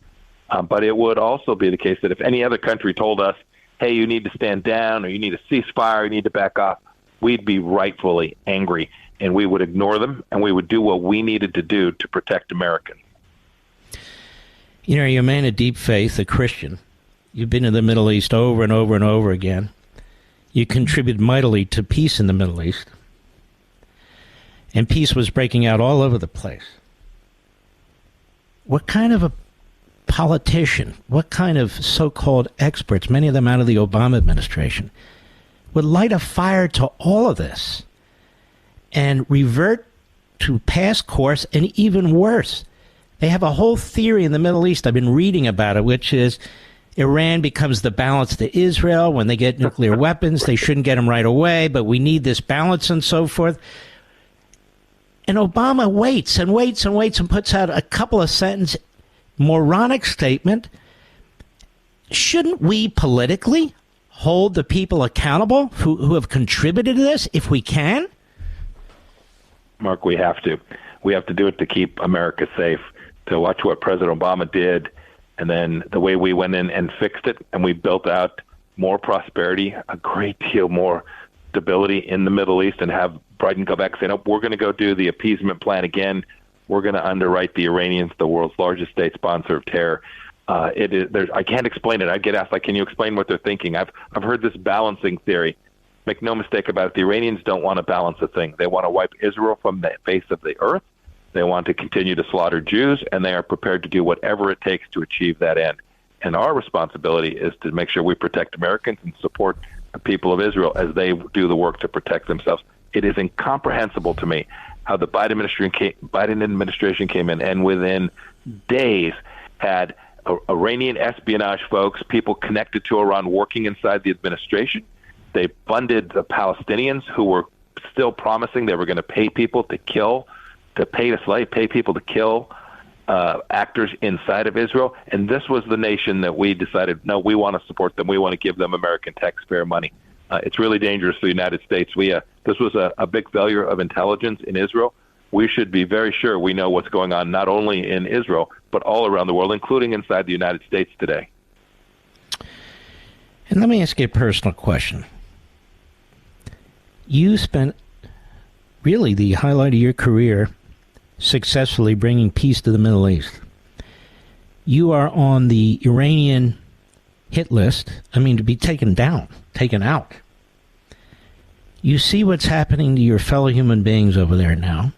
but it would also be the case that if any other country told us, hey, you need to stand down or you need a ceasefire, you need to back off, we'd be rightfully angry and we would ignore them and we would do what we needed to do to protect Americans. You're a man of deep faith, a Christian. You've been in the Middle East over and over and over again. You contributed mightily to peace in the Middle East. And peace was breaking out all over the place. What kind of a politician, what kind of so-called experts, many of them out of the Obama administration, would light a fire to all of this and revert to past course, and even worse? They have a whole theory in the Middle East, I've been reading about it, which is Iran becomes the balance to Israel. When they get nuclear weapons, they shouldn't get them right away, but we need this balance and so forth. And Obama waits and waits and waits and puts out a couple of sentence moronic statement. Shouldn't we politically hold the people accountable who have contributed to this if we can? Mark, we have to. We have to do it to keep America safe, to watch what President Obama did, and then the way we went in and fixed it, and we built out more prosperity, a great deal more stability in the Middle East, and have Biden go back and say, no, we're going to go do the appeasement plan again. We're going to underwrite the Iranians, the world's largest state sponsor of terror. I can't explain it. I get asked, like, can you explain what they're thinking? I've heard this balancing theory. Make no mistake about it. The Iranians don't want to balance a thing. They want to wipe Israel from the face of the earth. They want to continue to slaughter Jews, and they are prepared to do whatever it takes to achieve that end. And our responsibility is to make sure we protect Americans and support the people of Israel as they do the work to protect themselves. It is incomprehensible to me how the Biden administration came in and within days had Iranian espionage folks, people connected to Iran working inside the administration. They funded the Palestinians who were still promising they were going to pay people to kill, to pay to slay, pay people to kill actors inside of Israel. And this was the nation that we decided, no, we want to support them. We want to give them American taxpayer money. It's really dangerous for the United States. This was a big failure of intelligence in Israel. We should be very sure we know what's going on, not only in Israel, but all around the world, including inside the United States today. And let me ask you a personal question. You spent really the highlight of your career successfully bringing peace to the Middle East. You are on the Iranian hit list. I mean, to be taken out. You see what's happening to your fellow human beings over there now.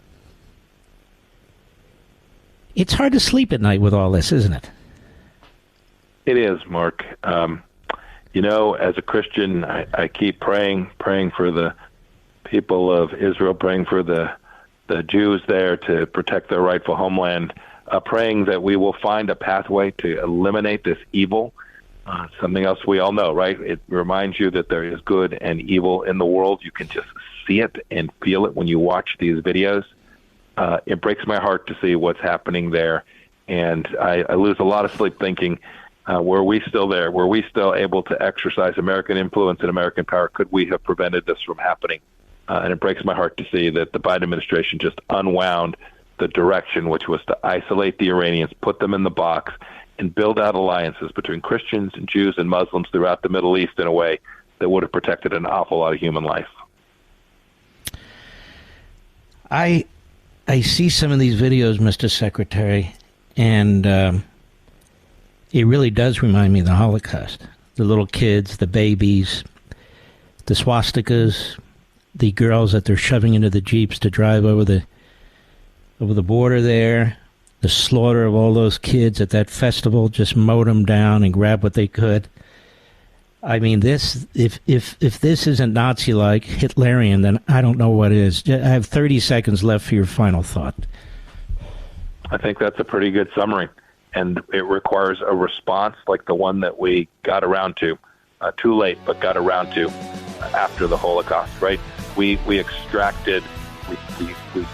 It's hard to sleep at night with all this, isn't it? It is, Mark. As a Christian, I keep praying for the people of Israel, praying for the Jews there to protect their rightful homeland, praying that we will find a pathway to eliminate this evil. Something else we all know, right? It reminds you that there is good and evil in the world. You can just see it and feel it when you watch these videos. It breaks my heart to see what's happening there. And I lose a lot of sleep thinking, were we still there? Were we still able to exercise American influence and American power? Could we have prevented this from happening? And it breaks my heart to see that the Biden administration just unwound the direction, which was to isolate the Iranians, put them in the box, and build out alliances between Christians and Jews and Muslims throughout the Middle East in a way that would have protected an awful lot of human life. I see some of these videos, Mr. Secretary, and it really does remind me of the Holocaust. The little kids, the babies, the swastikas, the girls that they're shoving into the jeeps to drive over the border there, the slaughter of all those kids at that festival, just mowed them down and grabbed what they could. I mean, this if this isn't Nazi-like, Hitlerian, then I don't know what is. I have 30 seconds left for your final thought. I think that's a pretty good summary, and it requires a response like the one that we got around to, too late, but got around to after the Holocaust, right? We extracted, we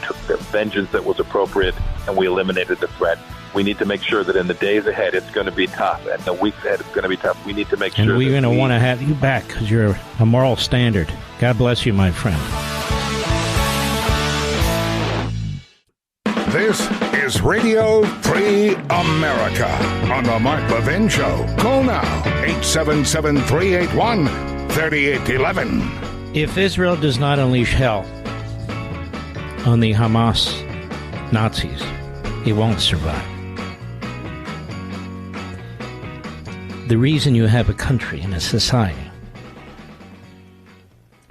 took the vengeance that was appropriate, and we eliminated the threat. We need to make sure that in the days ahead, it's going to be tough, and the weeks ahead, it's going to be tough. We need to make sure. And we're going to want to have you back because you're a moral standard. God bless you, my friend. This is Radio Free America on the Mark Levin Show. Call now, 877-381-3811. If Israel does not unleash hell on the Hamas Nazis, it won't survive. The reason you have a country and a society,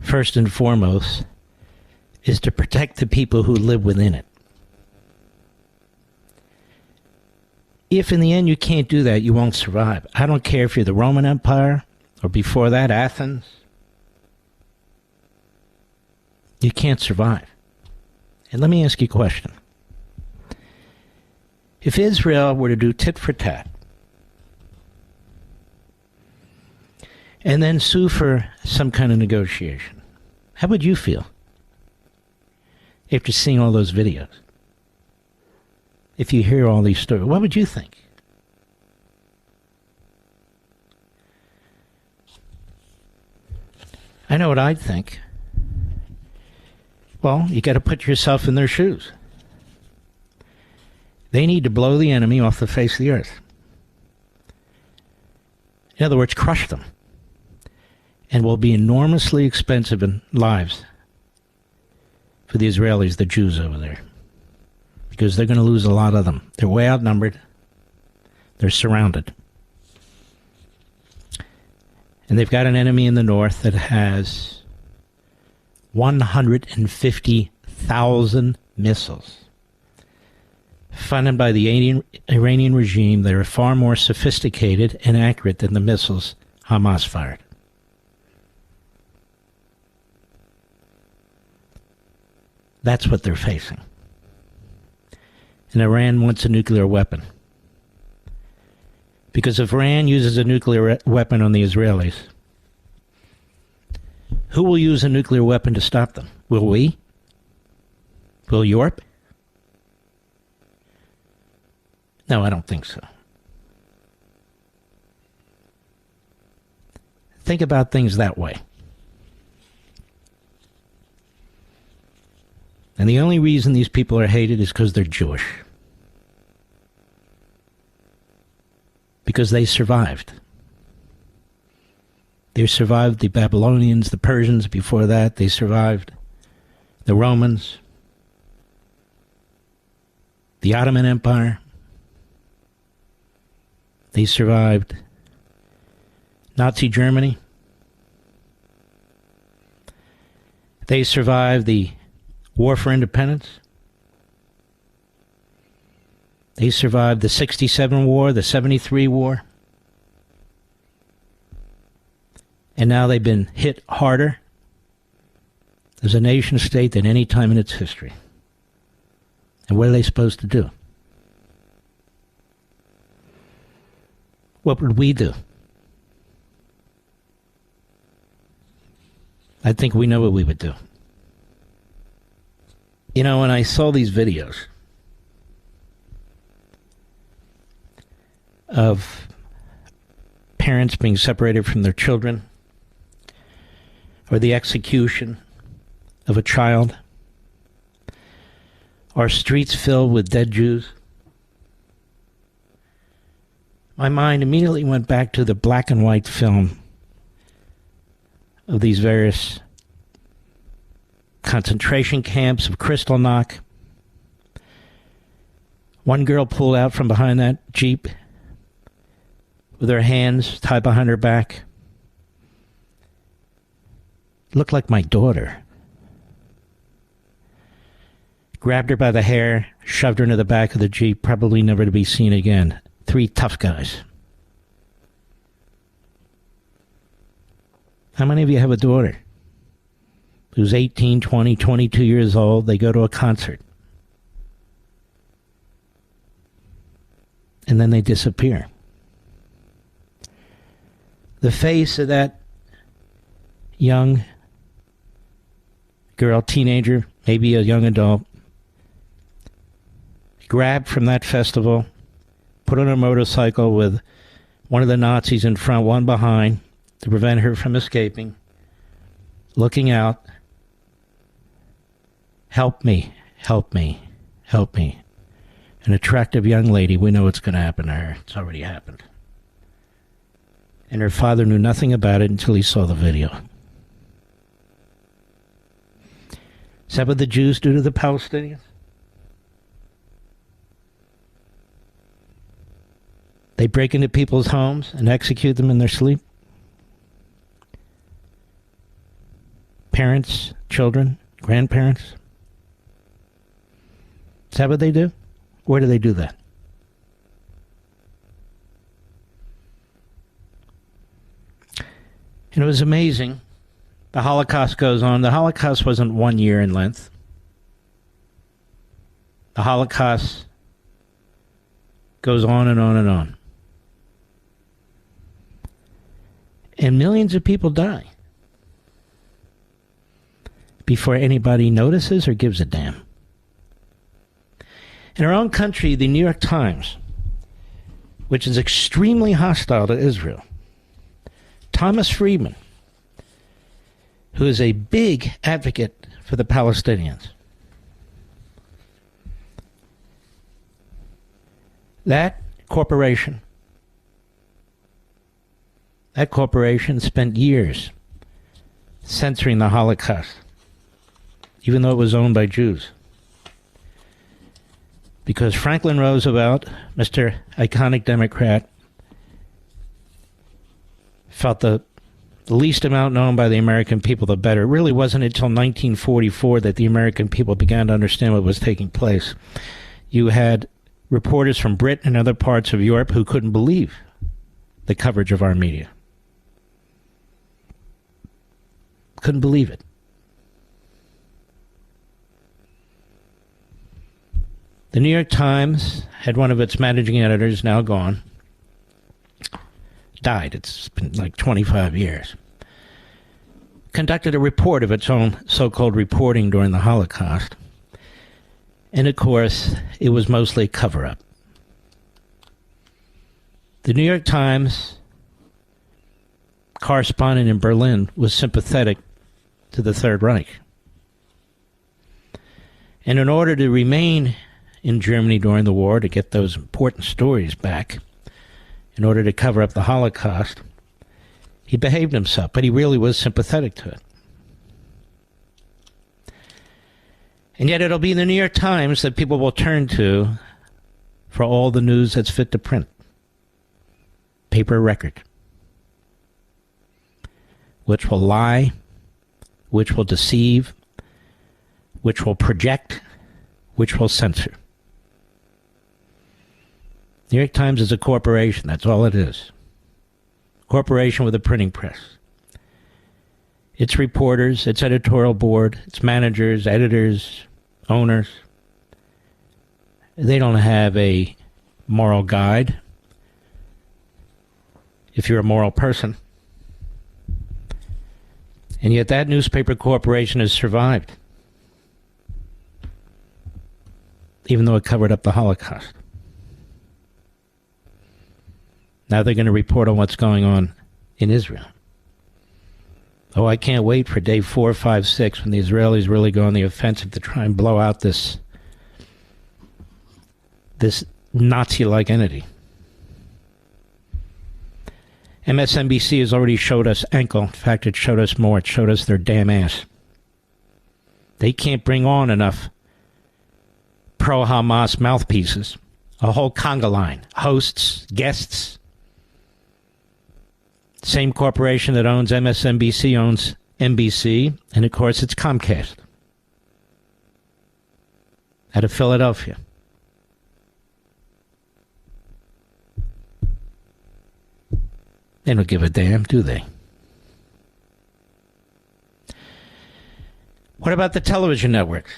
first and foremost, is to protect the people who live within it. If in the end you can't do that, you won't survive. I don't care if you're the Roman Empire or before that, Athens. You can't survive. And let me ask you a question. If Israel were to do tit for tat and then sue for some kind of negotiation, how would you feel after seeing all those videos? If you hear all these stories, what would you think? I know what I'd think. Well, you got to put yourself in their shoes. They need to blow the enemy off the face of the earth. In other words, crush them. And will be enormously expensive in lives for the Israelis, the Jews over there. Because they're going to lose a lot of them. They're way outnumbered. They're surrounded. And they've got an enemy in the north that has 150,000 missiles funded by the Iranian regime that are far more sophisticated and accurate than the missiles Hamas fired. That's what they're facing. And Iran wants a nuclear weapon. Because if Iran uses a nuclear weapon on the Israelis, who will use a nuclear weapon to stop them? Will we? Will Europe? No, I don't think so. Think about things that way. And the only reason these people are hated is because they're Jewish. Because they survived. They survived the Babylonians, the Persians before that. They survived the Romans, the Ottoman Empire. They survived Nazi Germany. They survived the War for Independence. They survived the 67 war, the 73 war. And now they've been hit harder as a nation state than any time in its history. And what are they supposed to do? What would we do? I think we know what we would do. You know, when I saw these videos of parents being separated from their children, or the execution of a child? Are streets filled with dead Jews? My mind immediately went back to the black and white film of these various concentration camps of Kristallnacht. One girl pulled out from behind that Jeep with her hands tied behind her back. Looked like my daughter. Grabbed her by the hair, shoved her into the back of the Jeep, probably never to be seen again. 3 tough guys. How many of you have a daughter who's 18, 20, 22 years old? They go to a concert. And then they disappear. The face of that young girl, teenager, maybe a young adult, grabbed from that festival, put on a motorcycle with one of the Nazis in front, one behind, to prevent her from escaping, looking out, help me, help me, help me. An attractive young lady, we know what's going to happen to her. It's already happened. And her father knew nothing about it until he saw the video. Is that what the Jews do to the Palestinians? They break into people's homes and execute them in their sleep? Parents, children, grandparents? Is that what they do? Where do they do that? And it was amazing. The Holocaust goes on. The Holocaust wasn't 1 year in length. The Holocaust goes on and on and on. And millions of people die before anybody notices or gives a damn. In our own country, the New York Times, which is extremely hostile to Israel, Thomas Friedman, who is a big advocate for the Palestinians, that corporation spent years censoring the Holocaust, even though it was owned by Jews. Because Franklin Roosevelt, Mr. Iconic Democrat, felt the least amount known by the American people, the better. It really wasn't until 1944 that the American people began to understand what was taking place. You had reporters from Britain and other parts of Europe who couldn't believe the coverage of our media. Couldn't believe it. The New York Times had one of its managing editors, now gone, died. It's been like 25 years. Conducted a report of its own so-called reporting during the Holocaust. And of course, it was mostly a cover-up. The New York Times correspondent in Berlin was sympathetic to the Third Reich. And in order to remain in Germany during the war, to get those important stories back, in order to cover up the Holocaust, he behaved himself, but he really was sympathetic to it. And yet it'll be the New York Times that people will turn to for all the news that's fit to print. Paper record. Which will lie, which will deceive, which will project, which will censor. New York Times is a corporation. That's all it is. Corporation with a printing press. Its reporters, its editorial board, its managers, editors, owners, they don't have a moral guide. If you're a moral person. And yet that newspaper corporation has survived. Even though it covered up the Holocaust. Now they're going to report on what's going on in Israel. Oh, I can't wait for day 4, 5, 6 when the Israelis really go on the offensive to try and blow out this Nazi-like entity. MSNBC has already showed us ankle. In fact, it showed us more. It showed us their damn ass. They can't bring on enough pro-Hamas mouthpieces. A whole conga line. Hosts, guests. Same corporation that owns MSNBC owns NBC, and of course it's Comcast out of Philadelphia. They don't give a damn, do they? What about the television networks?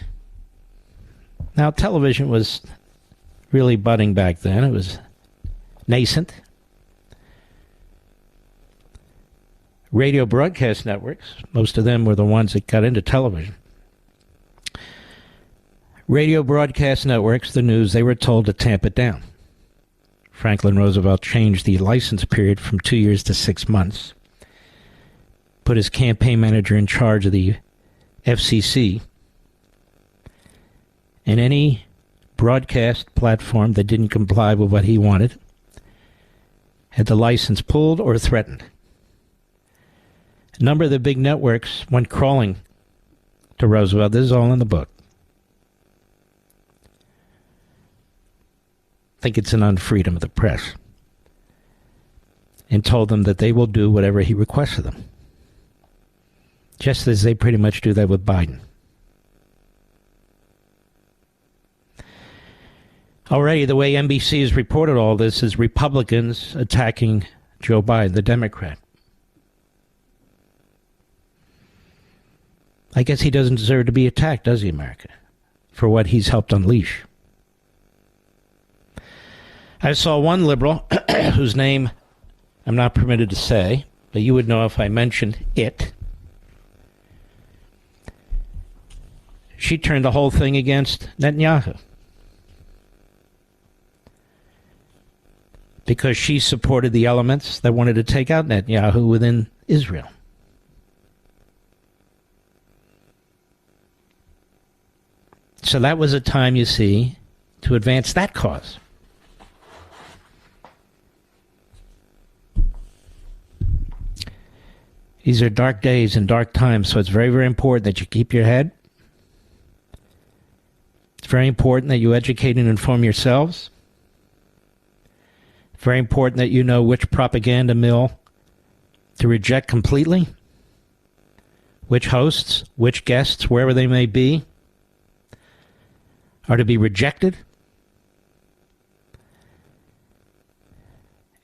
Now, television was really budding back then. It was nascent. Radio broadcast networks, most of them were the ones that got into television. Radio broadcast networks, the news, they were told to tamp it down. Franklin Roosevelt changed the license period from 2 years to 6 months, put his campaign manager in charge of the FCC, and any broadcast platform that didn't comply with what he wanted had the license pulled or threatened. A number of the big networks went crawling to Roosevelt. This is all in the book. I think it's an unfreedom of the press. And told them that they will do whatever he requests of them. Just as they pretty much do that with Biden. Already, the way NBC has reported all this is Republicans attacking Joe Biden, the Democrat. I guess he doesn't deserve to be attacked, does he, America? For what he's helped unleash. I saw one liberal, whose name I'm not permitted to say, but you would know if I mentioned it. She turned the whole thing against Netanyahu. Because she supported the elements that wanted to take out Netanyahu within Israel. So that was a time, you see, to advance that cause. These are dark days and dark times, so it's very, very important that you keep your head. It's very important that you educate and inform yourselves. It's very important that you know which propaganda mill to reject completely, which hosts, which guests, wherever they may be, are to be rejected,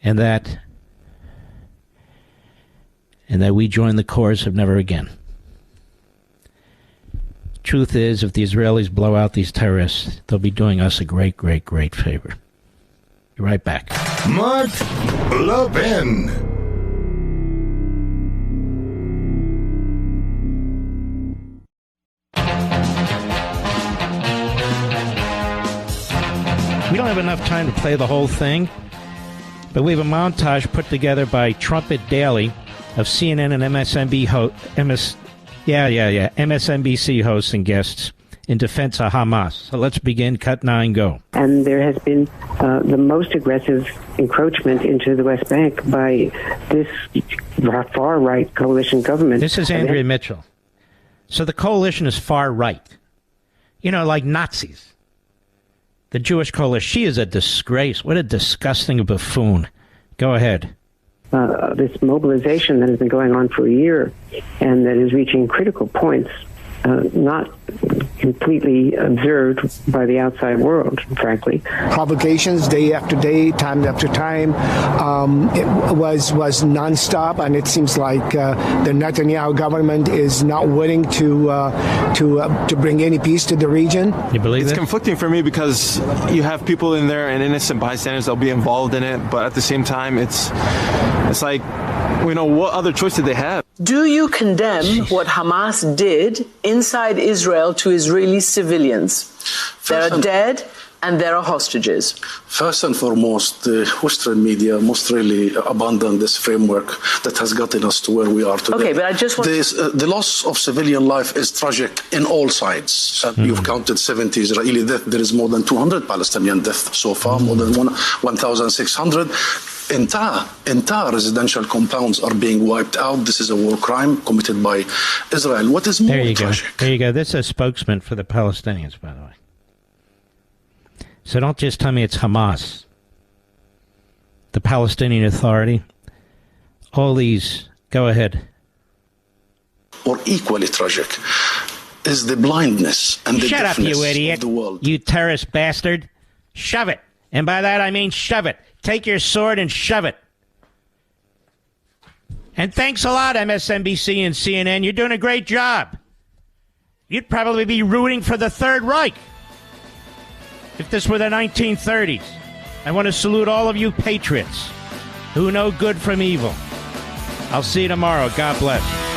and that we join the chorus of never again. Truth is, if the Israelis blow out these terrorists, they'll be doing us a great, great, great favor. Be right back. Mark Levin. We don't have enough time to play the whole thing, but we have a montage put together by Trumpet Daily of CNN and MSNBC hosts and guests in defense of Hamas. So let's begin. Cut 9, go. And there has been the most aggressive encroachment into the West Bank by this far-right coalition government. This is Andrea Mitchell. So the coalition is far-right. You know, like Nazis. The Jewish coalition. She is a disgrace. What a disgusting buffoon. Go ahead. This mobilization that has been going on for a year and that is reaching critical points, not completely observed by the outside world, frankly. Provocations day after day, time after time. It was nonstop, and it seems like the Netanyahu government is not willing to bring any peace to the region. You believe it's it? Conflicting for me because you have people in there and innocent bystanders that'll be involved in it, but at the same time, it's like, you know, what other choice did they have? Do you condemn what Hamas did inside Israel to Israeli civilians? There are dead, and there are hostages? First and foremost, the Western media must really abandon this framework that has gotten us to where we are today. Okay, but I just want... The loss of civilian life is tragic in all sides. You've counted 70 Israeli deaths. There is more than 200 Palestinian deaths so far, more than 1,600. Entire residential compounds are being wiped out. This is a war crime committed by Israel. What is more tragic? There you go. This is a spokesman for the Palestinians, by the way. So don't just tell me it's Hamas, the Palestinian Authority, all these. Go ahead. Or equally tragic is the blindness and the deafness you idiot. Of the world. You terrorist bastard. Shove it. And by that I mean shove it. Take your sword and shove it. And thanks a lot, MSNBC and CNN. You're doing a great job. You'd probably be rooting for the Third Reich if this were the 1930s. I want to salute all of you patriots who know good from evil. I'll see you tomorrow. God bless.